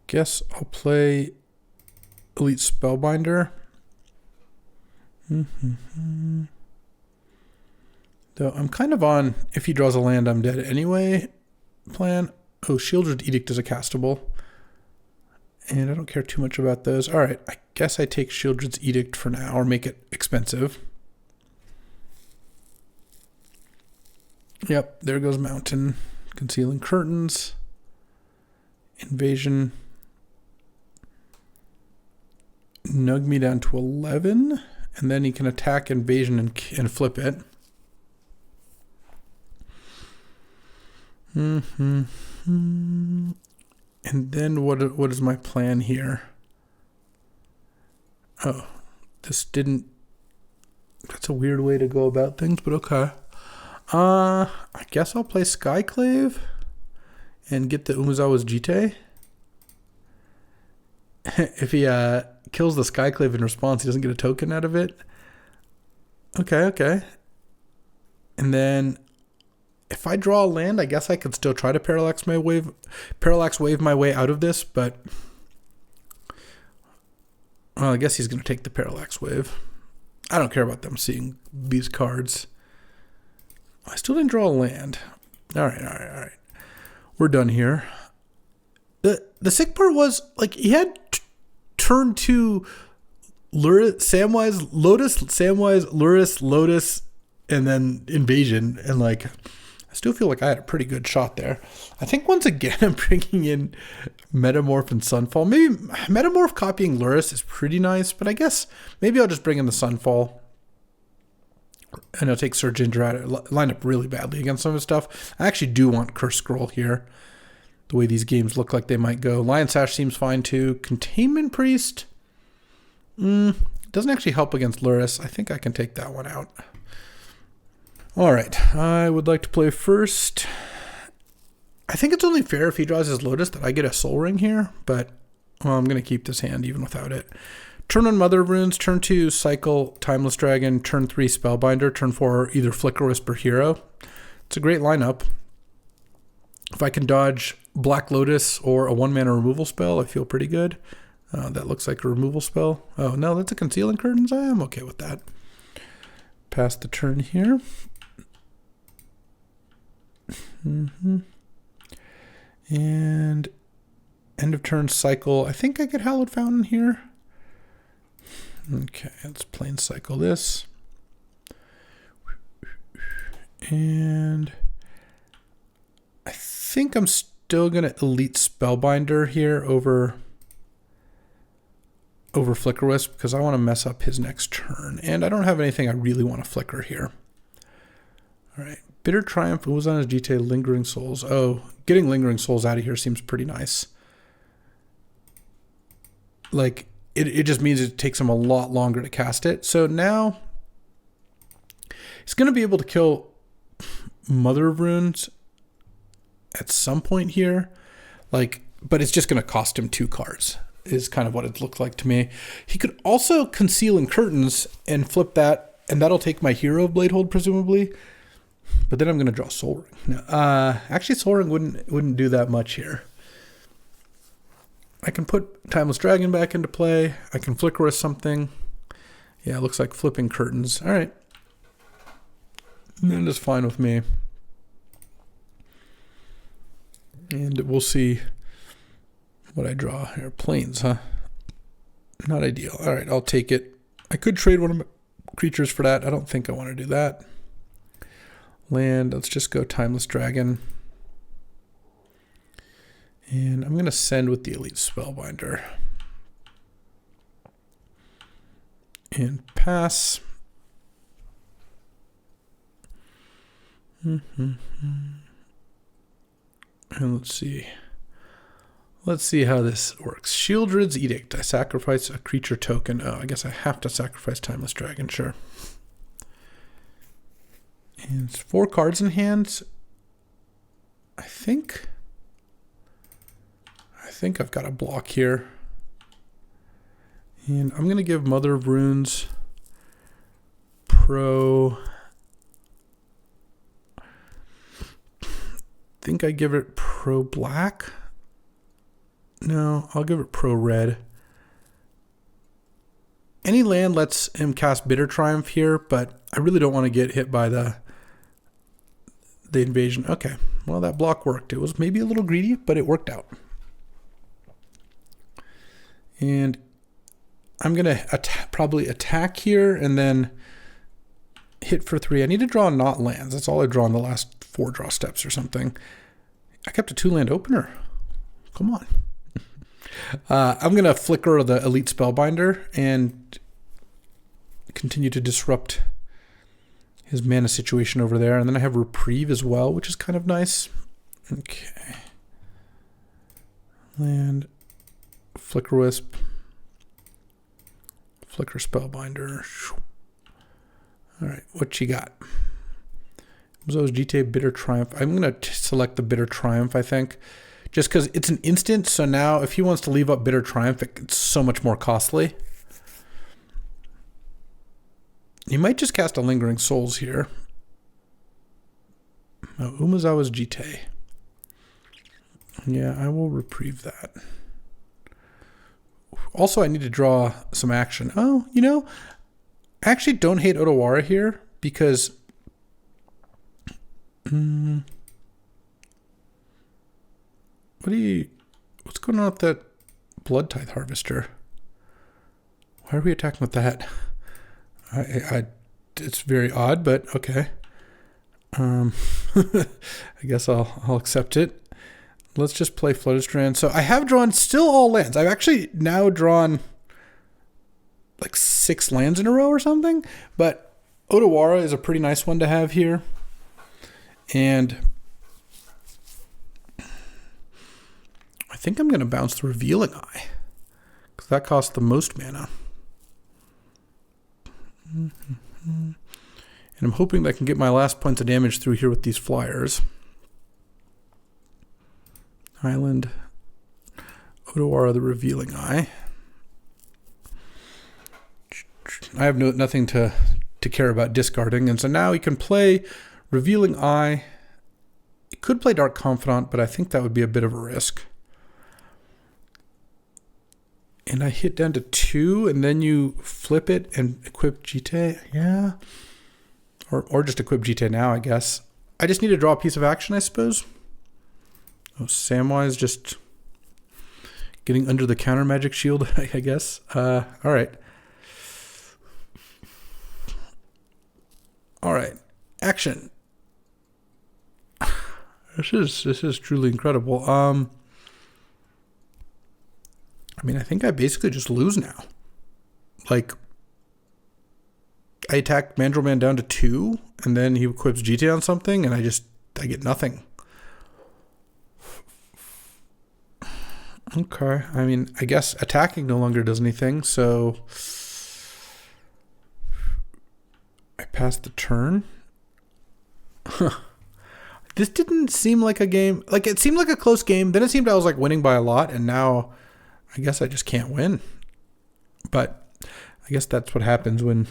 A: guess I'll play Elite Spellbinder. Though I'm kind of on, if he draws a land, I'm dead anyway, plan. Oh, Shieldred Edict is a castable. And I don't care too much about those. All right, I guess I take Shieldred's Edict for now, or make it expensive. Yep, there goes Mountain. Concealing Curtains. Invasion. Nug me down to 11. And then he can attack Invasion and flip it. And then what is my plan here? Oh, this didn't... That's a weird way to go about things, but okay. I guess I'll play Skyclave and get the Umezawa's Jite. If he kills the Skyclave in response, he doesn't get a token out of it. Okay. And then if I draw a land, I guess I could still try to Parallax Wave my way out of this, but well, I guess he's going to take the Parallax Wave. I don't care about them seeing these cards. I still didn't draw a land. All right. We're done here. The sick part was, like, he had turn 2 Samwise, Lotus, Samwise, Luris, Lotus, and then Invasion, and like... I still feel like I had a pretty good shot there. I think once again I'm bringing in Metamorph and Sunfall. Maybe Metamorph copying Luris is pretty nice, but I guess maybe I'll just bring in the Sunfall. And I'll take Surge Ginger out. It line up really badly against some of his stuff. I actually do want Curse Scroll here. The way these games look like they might go. Lion Sash seems fine too. Containment Priest. Doesn't actually help against Luris. I think I can take that one out. All right, I would like to play first. I think it's only fair if he draws his Lotus that I get a Soul Ring here, but well, I'm going to keep this hand even without it. Turn 1 Mother of Runes, turn 2 Cycle, Timeless Dragon, turn 3 Spellbinder, turn 4 either Flicker Wisp or Hero. It's a great lineup. If I can dodge Black Lotus or a 1-mana removal spell, I feel pretty good. That looks like a removal spell. Oh, no, that's a Concealing Curtains. I am okay with that. Pass the turn here. And end of turn cycle. I think I get Hallowed Fountain here. Okay, let's plain cycle this. And I think I'm still going to Elite Spellbinder here over Flicker Wisp because I want to mess up his next turn. And I don't have anything I really want to flicker here. All right. Bitter Triumph. What was on his GTA? Lingering Souls. Oh, getting Lingering Souls out of here seems pretty nice. Like, it just means it takes him a lot longer to cast it. So now he's going to be able to kill Mother of Runes at some point here. Like, but it's just going to cost him 2 cards is kind of what it looked like to me. He could also Concealing Curtains and flip that, and that'll take my Hero of Bladehold presumably. But then I'm going to draw Soul Ring. No, actually, Soul Ring wouldn't do that much here. I can put Timeless Dragon back into play. I can Flicker with something. Yeah, it looks like flipping curtains. All right. That is fine with me. And we'll see what I draw here. Plains, huh? Not ideal. All right, I'll take it. I could trade one of my creatures for that. I don't think I want to do that. Land, let's just go Timeless Dragon. And I'm going to send with the Elite Spellbinder. And pass. And let's see. Let's see how this works. Shieldred's Edict. I sacrifice a creature token. Oh, I guess I have to sacrifice Timeless Dragon. Sure. And it's 4 cards in hand. I think I've got a block here. And I'm going to give Mother of Runes Pro. I think I give it Pro Black. No, I'll give it Pro Red. Any land lets him cast Bitter Triumph here, but I really don't want to get hit by the invasion. Okay, well, that block worked. It was maybe a little greedy, but it worked out. And I'm going to probably attack here and then hit for 3. I need to draw not lands. That's all I've drawn the last 4 draw steps or something. I kept a 2-land opener. Come on. I'm going to flicker the Elite Spellbinder and continue to disrupt his mana situation over there. And then I have Reprieve as well, which is kind of nice. Okay. Land. Flicker Wisp. Flicker Spellbinder. All right, what you got? Those GTA Bitter Triumph. I'm going to select the Bitter Triumph, I think. Just because it's an instant, so now if he wants to leave up Bitter Triumph, it's so much more costly. He might just cast a Lingering Souls here. Oh, Umezawa's GTA. Yeah, I will Reprieve that. Also, I need to draw some action. Oh, you know, I actually don't hate Otawara here because... what's going on with that Blood Tithe Harvester? Why are we attacking with that? It's very odd, but okay. I guess I'll accept it. Let's just play Flooded Strand. So I have drawn still all lands. I've actually now drawn like 6 lands in a row or something, but Otawara is a pretty nice one to have here. And I think I'm going to bounce the Revealing Eye because that costs the most mana. And And I'm hoping that I can get my last points of damage through here with these flyers. Island. Otawara, the Revealing Eye. I have nothing to care about discarding. And so now he can play Revealing Eye. He could play Dark Confidant, but I think that would be a bit of a risk. And I hit down to 2, and then you flip it and equip Jite. Yeah. Or just equip Jite now, I guess. I just need to draw a piece of action, I suppose. Oh, Samwise just getting under the counter magic shield, I guess. All right. All right. Action. This is truly incredible. I mean, I think I basically just lose now. Like, I attack Mandel Man down to 2, and then he equips GT on something, and I get nothing. Okay. I mean, I guess attacking no longer does anything, so I passed the turn. This didn't seem like a game. Like, it seemed like a close game. Then it seemed I was like winning by a lot, and now I guess I just can't win. But I guess that's what happens when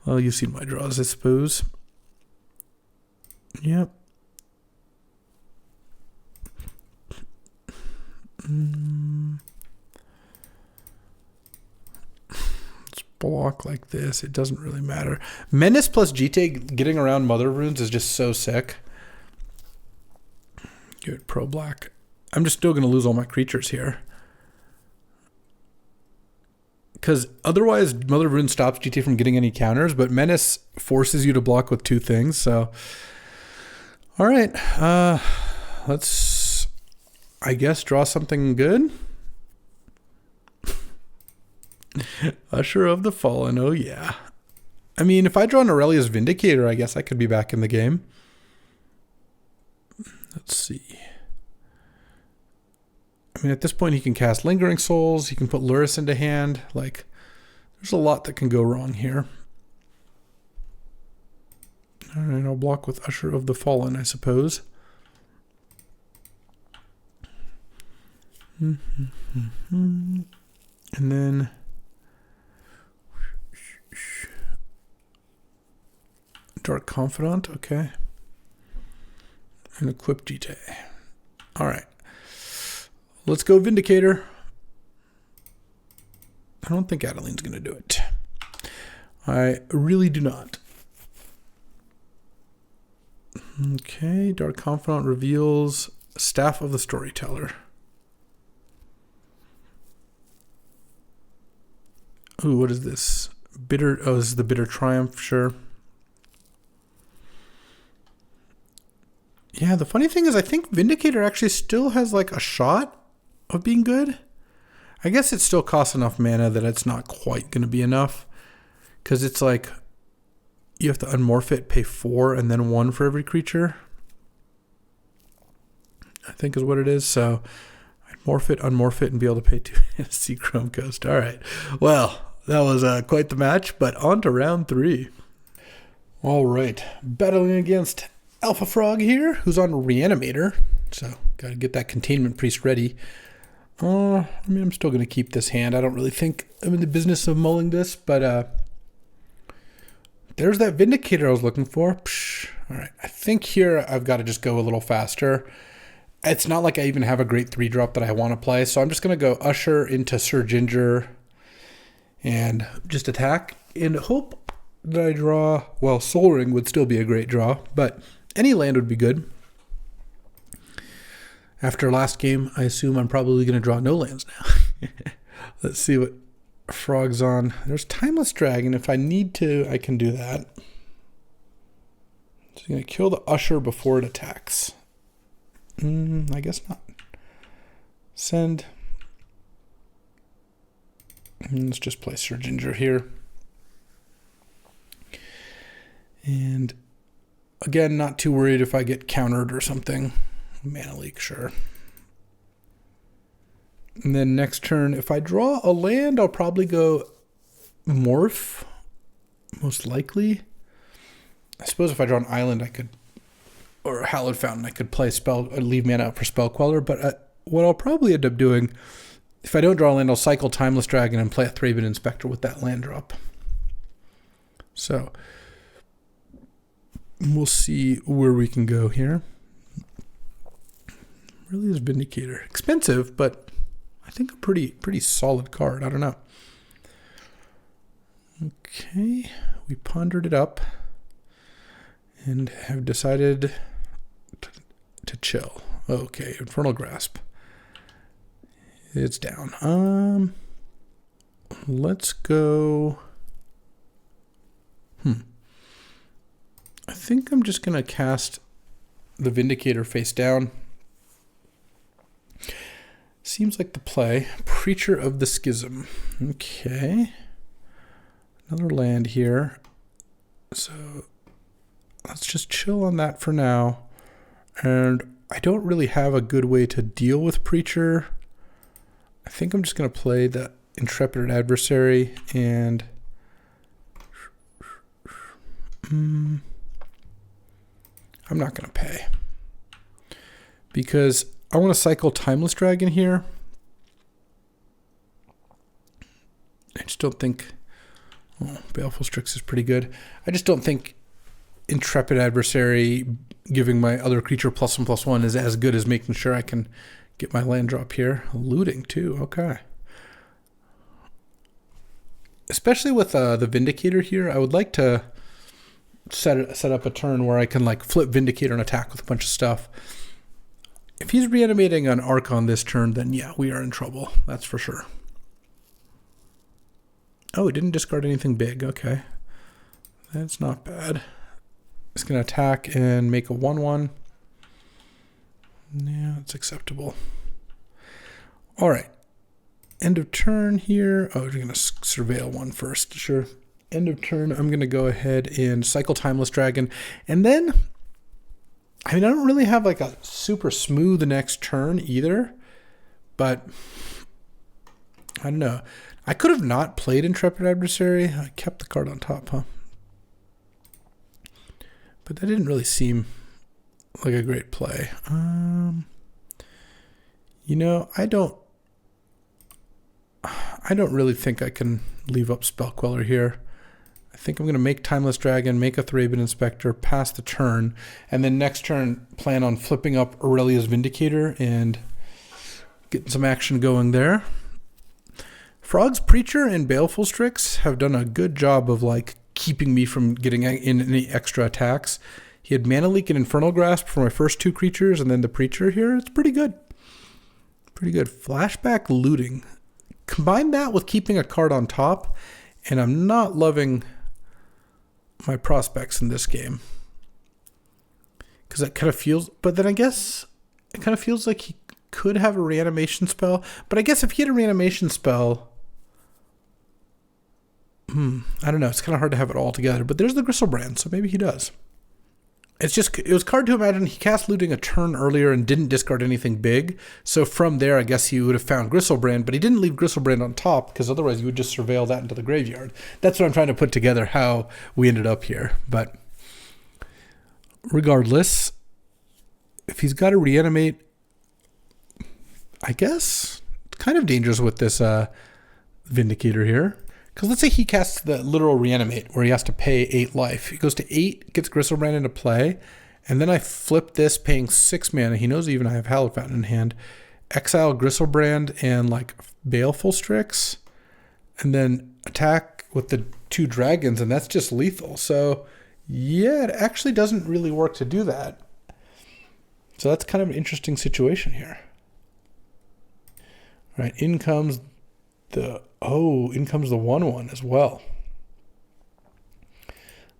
A: well, you've seen my draws, I suppose. Yep. Let's block like this. It doesn't really matter. Menace plus GT getting around Mother Runes is just so sick. Good, pro black. I'm just still going to lose all my creatures here. Because otherwise, Mother Rune stops GT from getting any counters, but Menace forces you to block with 2 things, so... Alright, let's, I guess, draw something good. Usher of the Fallen, oh yeah. I mean, if I draw an Aurelia's Vindicator, I guess I could be back in the game. Let's see. I mean, at this point, he can cast Lingering Souls. He can put Luris into hand. Like, there's a lot that can go wrong here. All right, I'll block with Usher of the Fallen, I suppose. And then... Dark Confidant, okay. And equip GT. All right. Let's go Vindicator. I don't think Adeline's going to do it. I really do not. Okay, Dark Confidant reveals Staff of the Storyteller. Ooh, what is this? Bitter, oh, this is the Bitter Triumph, sure. Yeah, the funny thing is I think Vindicator actually still has like a shot of being good. I guess it still costs enough mana that it's not quite going to be enough. Because it's like, you have to unmorph it, pay 4, and then 1 for every creature. I think is what it is. So, I'd morph it, unmorph it, and be able to pay 2 to see Chrome Coast. All right. Well, that was quite the match, but on to round 3. All right. Battling against Alpha Frog here, who's on Reanimator. So, got to get that Containment Priest ready. I mean, I'm still going to keep this hand. I don't really think I'm in the business of mulling this, but there's that Vindicator I was looking for. Psh. All right. I think here I've got to just go a little faster. It's not like I even have a great 3-drop that I want to play, so I'm just going to go Usher into Sir Ginger and just attack and hope that I draw. Well, Soul Ring would still be a great draw, but any land would be good. After last game, I assume I'm probably going to draw no lands now. Let's see what Frog's on. There's Timeless Dragon. If I need to, I can do that. So I'm going to kill the Usher before it attacks. I guess not. Send. And let's just play Sir Ginger here. And again, not too worried if I get countered or something. Mana leak, sure. And then next turn, if I draw a land, I'll probably go Morph most likely. I suppose if I draw an island, I could, or a hallowed fountain, I could play spell, or leave mana out for spell queller. But what I'll probably end up doing, if I don't draw a land, I'll cycle Timeless Dragon and play a Thraben Inspector with that land drop. So we'll see where we can go here. Really is Vindicator. Expensive, but I think a pretty solid card. I don't know. Okay, we pondered it up and have decided to chill. Okay, Infernal Grasp. It's down. Let's go. I think I'm just gonna cast the Vindicator face down. Seems like the play. Preacher of the Schism. Okay. Another land here. So let's just chill on that for now. And I don't really have a good way to deal with Preacher. I think I'm just going to play the Intrepid Adversary and I'm not going to pay because I want to cycle Timeless Dragon here. I just don't think... Oh, Baleful Strix is pretty good. I just don't think Intrepid Adversary giving my other creature +1/+1 is as good as making sure I can get my land drop here. Looting too, okay. Especially with the Vindicator here, I would like to set up a turn where I can like flip Vindicator and attack with a bunch of stuff. If he's reanimating an Archon this turn, then yeah, we are in trouble. That's for sure. Oh, he didn't discard anything big. Okay. That's not bad. It's going to attack and make a 1/1. Yeah, it's acceptable. All right. End of turn here. Oh, we're going to surveil one first. Sure. End of turn, I'm going to go ahead and cycle Timeless Dragon. And then... I mean, I don't really have like a super smooth next turn either, but I don't know. I could have not played Intrepid Adversary. I kept the card on top, huh? But that didn't really seem like a great play. You know, I don't really think I can leave up Spell Queller here. I think I'm going to make Timeless Dragon, make a Thraben Inspector, pass the turn, and then next turn plan on flipping up Aurelia's Vindicator and getting some action going there. Frog's Preacher and Baleful Strix have done a good job of like keeping me from getting in any extra attacks. He had Mana Leak and Infernal Grasp for my first two creatures, and then the Preacher here. It's pretty good. Pretty good. Flashback Looting. Combine that with keeping a card on top, and I'm not loving my prospects in this game. Because that kind of feels... But then I guess it kind of feels like he could have a reanimation spell. But I guess if he had a reanimation spell... I don't know. It's kind of hard to have it all together. But there's the Gristlebrand, so maybe he does. It's just... It was hard to imagine he cast Looting a turn earlier and didn't discard anything big. So from there, I guess he would have found Gristlebrand. But he didn't leave Gristlebrand on top, because otherwise you would just surveil that into the graveyard. That's what I'm trying to put together, how we ended up here. But regardless, if he's got to reanimate, I guess it's kind of dangerous with this Vindicator here. Because let's say he casts the literal reanimate, where he has to pay 8 life. He goes to 8, gets Gristlebrand into play, and then I flip this, paying 6 mana. He knows even I have Hallowed Fountain in hand. Exile Gristlebrand and like Baleful Strix, and then attack with the 2 dragons, and that's just lethal. So yeah, it actually doesn't really work to do that. So that's kind of an interesting situation here. All right, in comes the 1/1 as well.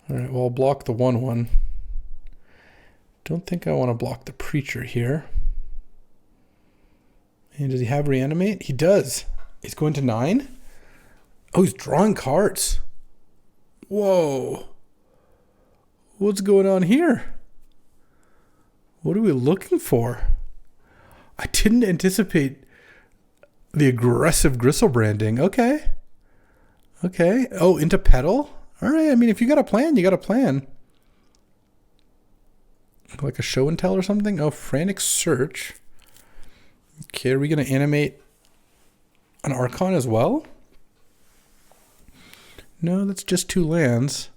A: All right, well, I'll block the 1/1. Don't think I want to block the Preacher here. And does he have Reanimate? He does. He's going to 9. Oh, he's drawing cards. Whoa. What's going on here? What are we looking for? I didn't anticipate the aggressive Gristlebranding. Okay. Oh, into Petal? All right, I mean, if you got a plan, you got a plan. Like a show and tell or something? Oh, frantic search. Okay, are we going to animate an Archon as well? No, that's just 2 lands.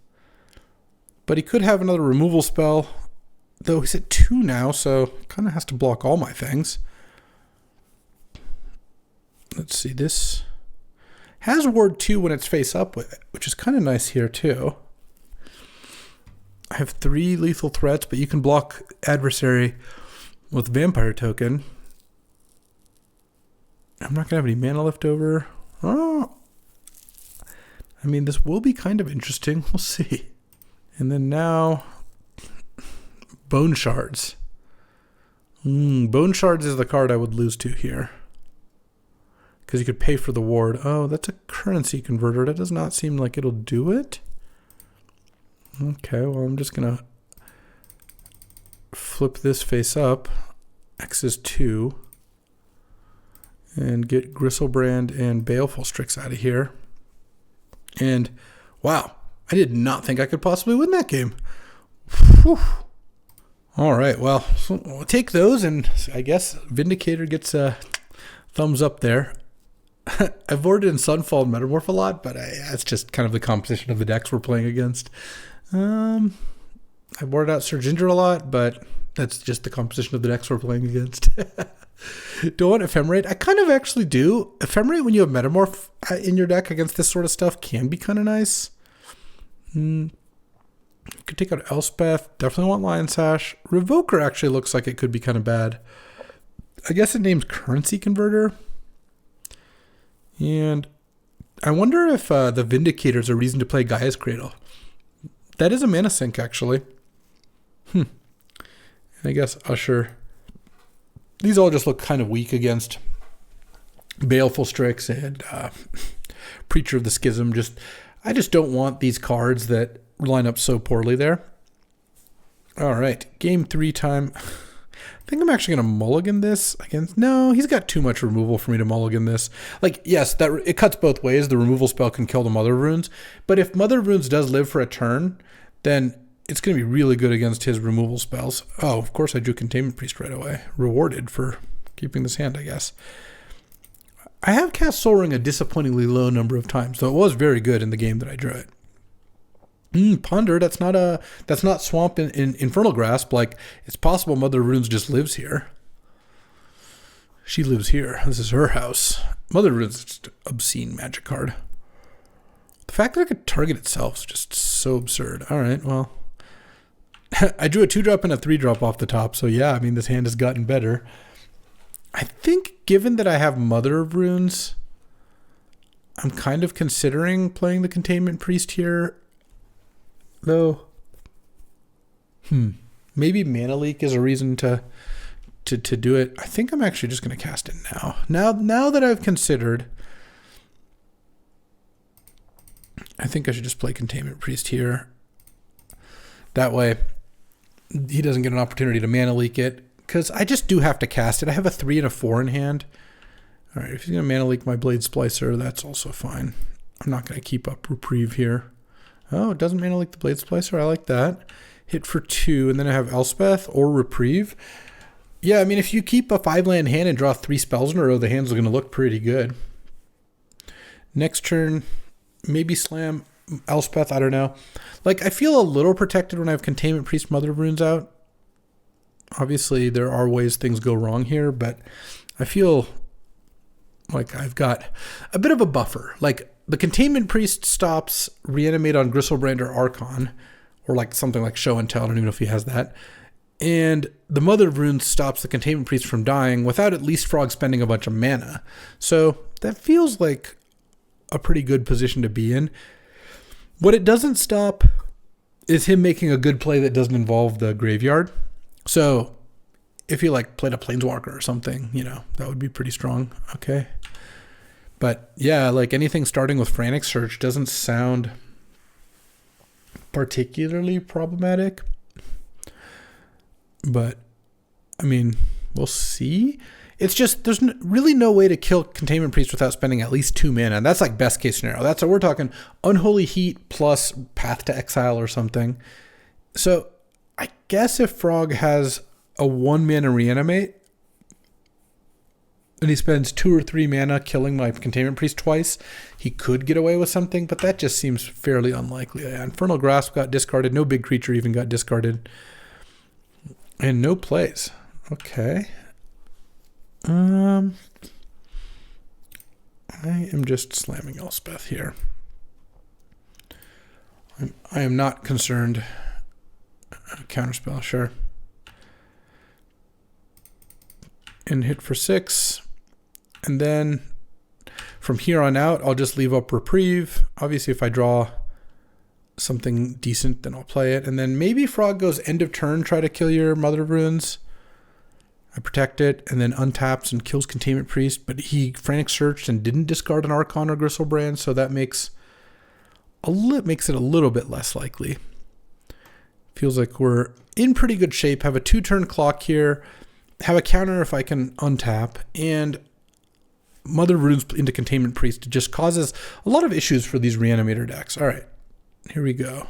A: But he could have another removal spell. Though he's at 2 now, so kind of has to block all my things. Let's see, this has ward 2 when it's face up with it, which is kind of nice here too. I have 3 lethal threats, but you can block adversary with Vampire Token. I'm not going to have any mana left over. Oh, I mean, this will be kind of interesting. We'll see. And then now, Bone Shards. Bone Shards is the card I would lose to here. Because you could pay for the ward. Oh, that's a currency converter. That does not seem like it'll do it. Okay, well, I'm just going to flip this face up. X is 2. And get Gristlebrand and Baleful Strix out of here. And, wow, I did not think I could possibly win that game. Whew. All right, well, so we'll take those, and I guess Vindicator gets a thumbs up there. I've boarded in Sunfall and Metamorph a lot, but that's just kind of the composition of the decks we're playing against. I boarded out Surge Injure a lot, but that's just the composition of the decks we're playing against. Don't want Ephemerate? I kind of actually do. Ephemerate, when you have Metamorph in your deck against this sort of stuff, can be kind of nice. Could take out Elspeth. Definitely want Lion Sash. Revoker actually looks like it could be kind of bad. I guess it names Currency Converter. And I wonder if the Vindicator is a reason to play Gaia's Cradle. That is a mana sink, actually. And I guess Usher. These all just look kind of weak against Baleful Strix and Preacher of the Schism. I just don't want these cards that line up so poorly there. All right, game 3 time. I think I'm actually going to mulligan this against... No, he's got too much removal for me to mulligan this. Like, yes, that it cuts both ways. The removal spell can kill the Mother of Runes. But if Mother of Runes does live for a turn, then it's going to be really good against his removal spells. Oh, of course I drew Containment Priest right away. Rewarded for keeping this hand, I guess. I have cast Soul Ring a disappointingly low number of times, though it was very good in the game that I drew it. Ponder, that's not Swamp in Infernal Grasp. Like, it's possible Mother of Runes just lives here. She lives here. This is her house. Mother of Runes is just an obscene magic card. The fact that it could target itself is just so absurd. All right, well. I drew a 2-drop and a 3-drop off the top, so yeah, I mean, this hand has gotten better. I think, given that I have Mother of Runes, I'm kind of considering playing the Containment Priest here, though. Maybe Mana Leak is a reason to do it. I think I'm actually just going to cast it now. Now that I've considered, I think I should just play Containment Priest here. That way, he doesn't get an opportunity to Mana Leak it, because I just do have to cast it. I have a 3 and a 4 in hand. All right, if he's going to Mana Leak my Blade Splicer, that's also fine. I'm not going to keep up Reprieve here. Oh, it doesn't Mana Leak the Blade Splicer. I like that. Hit for 2, and then I have Elspeth or Reprieve. Yeah, I mean, if you keep a 5-land hand and draw 3 spells in a row, the hand's going to look pretty good. Next turn, maybe slam Elspeth, I don't know. Like, I feel a little protected when I have Containment Priest, Mother of Runes out. Obviously, there are ways things go wrong here, but I feel like I've got a bit of a buffer. Like, the Containment Priest stops Reanimate on Gristlebrand or Archon, or like something like Show and Tell. I don't even know if he has that. And the Mother of Runes stops the Containment Priest from dying without at least Frog spending a bunch of mana. So that feels like a pretty good position to be in. What it doesn't stop is him making a good play that doesn't involve the graveyard. So if he like played a Planeswalker or something, you know, that would be pretty strong. Okay. But yeah, like anything starting with Frantic Search doesn't sound particularly problematic. But I mean, We'll see. It's just there's really no way to kill Containment Priest without spending at least 2 mana. And that's like best case scenario. That's what we're talking. Unholy Heat plus Path to Exile or something. So I guess if Frog has a 1 mana Reanimate and he spends 2 or 3 mana killing my Containment Priest twice, he could get away with something, but that just seems fairly unlikely. Yeah, Infernal Grasp got discarded. No big creature even got discarded. And no plays. Okay. I am just slamming Elspeth here. I am not concerned. Counterspell, sure. And hit for 6. And then from here on out, I'll just leave up Reprieve. Obviously, if I draw something decent, then I'll play it. And then maybe Frog goes end of turn, try to kill your Mother of Runes. I protect it, and then untaps and kills Containment Priest, but he Frantic Searched and didn't discard an Archon or Gristlebrand, so that makes it a little bit less likely. Feels like we're in pretty good shape. Have a 2-turn clock here, have a counter if I can untap, and Mother of Runes into Containment Priest. It just causes a lot of issues for these Reanimator decks. All right, here we go.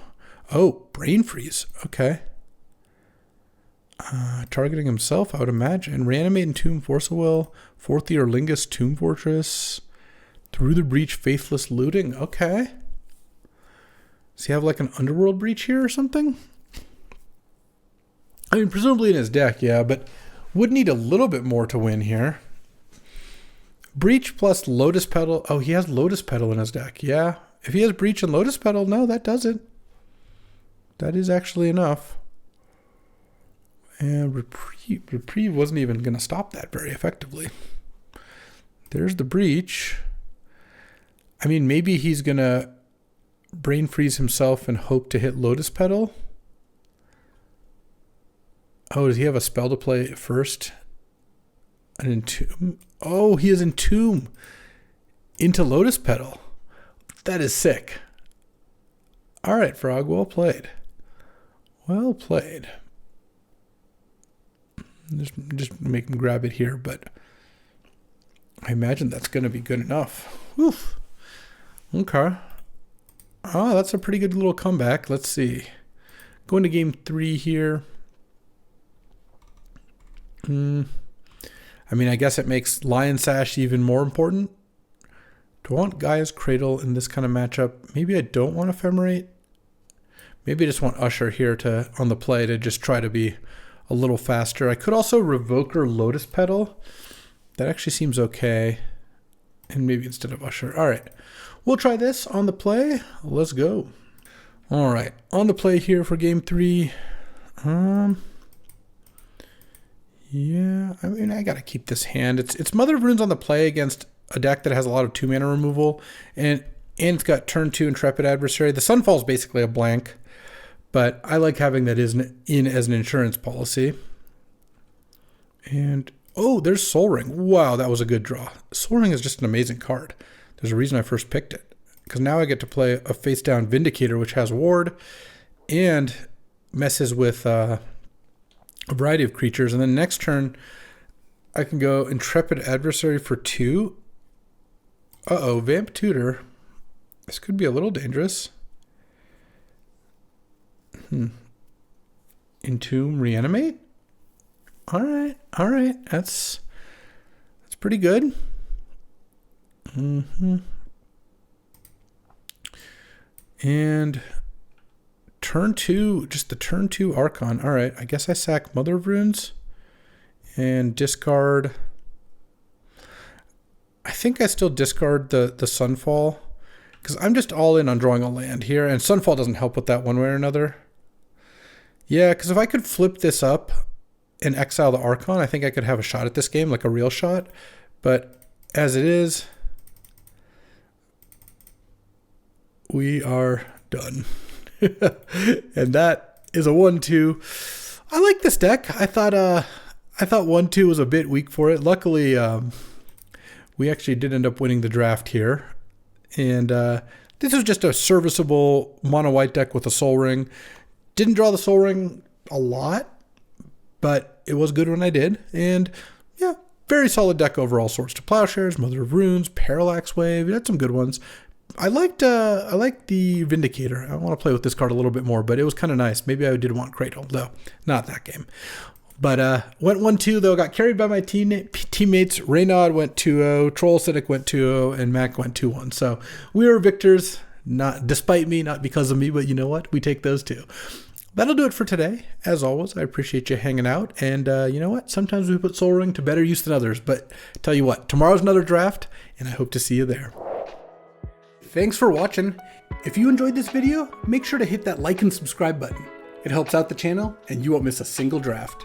A: Oh, Brain Freeze. Okay. Targeting himself, I would imagine. Reanimate and Tomb, Force of Will. 4th Year Lingus, Tomb Fortress. Through the Breach, Faithless Looting. Okay. Does he have like an Underworld Breach here or something? I mean, presumably in his deck, yeah, but would need a little bit more to win here. Breach plus Lotus Petal. Oh, he has Lotus Petal in his deck. Yeah. If he has Breach and Lotus Petal, no, that doesn't. That is actually enough. And Reprieve wasn't even going to stop that very effectively. There's the Breach. I mean, maybe he's going to Brain Freeze himself and hope to hit Lotus Petal. Oh, does he have a spell to play first? An Entomb? Oh, he has Entomb into Lotus Petal. That is sick. All right, Frog, well played. Well played. Just make him grab it here, but I imagine that's going to be good enough. Oof. Okay. Oh, that's a pretty good little comeback. Let's see. Going to game 3 here. I mean, I guess it makes Lion Sash even more important. Do I want Gaia's Cradle in this kind of matchup? Maybe I don't want Ephemerate. Maybe I just want Usher here to on the play to just try to be a little faster. I could also Revoker Lotus Petal. That actually seems okay. And maybe instead of Usher. All right. We'll try this on the play. Let's go. All right. On the play here for game 3. Yeah, I mean, I got to keep this hand. It's Mother of Runes on the play against a deck that has a lot of 2-mana removal. And it's got turn 2 Intrepid Adversary. The Sunfall is basically a blank. But I like having that in as an insurance policy. And, oh, there's Soul Ring. Wow, that was a good draw. Soul Ring is just an amazing card. There's a reason I first picked it. Because now I get to play a face-down Vindicator, which has Ward, and messes with a variety of creatures. And then next turn, I can go Intrepid Adversary for 2. Uh-oh, Vamp Tutor. This could be a little dangerous. Entomb, Reanimate? All right. That's pretty good. And turn 2, just the turn 2 Archon. All right, I guess I sack Mother of Runes and discard. I think I still discard the Sunfall because I'm just all in on drawing a land here, and Sunfall doesn't help with that one way or another. Yeah, because if I could flip this up and exile the Archon, I think I could have a shot at this game, like a real shot. But as it is, we are done. And that is a 1-2. I like this deck. I thought 1-2 was a bit weak for it. Luckily, we actually did end up winning the draft here. And this was just a serviceable mono white deck with a Soul Ring. Didn't draw the Soul Ring a lot, but it was good when I did. And yeah, very solid deck overall. Swords to Plowshares, Mother of Runes, Parallax Wave. You had some good ones. I liked the Vindicator. I want to play with this card a little bit more, but it was kind of nice. Maybe I did want Cradle, though. Not that game. But went 1-2, though. Got carried by my teammates. Reynard went 2-0, Troll Acidic went 2-0, and Mac went 2-1. So we were victors, not despite me, not because of me, but you know what? We take those too. That'll do it for today. As always, I appreciate you hanging out. And you know what? Sometimes we put Sol Ring to better use than others. But tell you what, tomorrow's another draft, and I hope to see you there. Thanks for watching. If you enjoyed this video, make sure to hit that like and subscribe button. It helps out the channel, and you won't miss a single draft.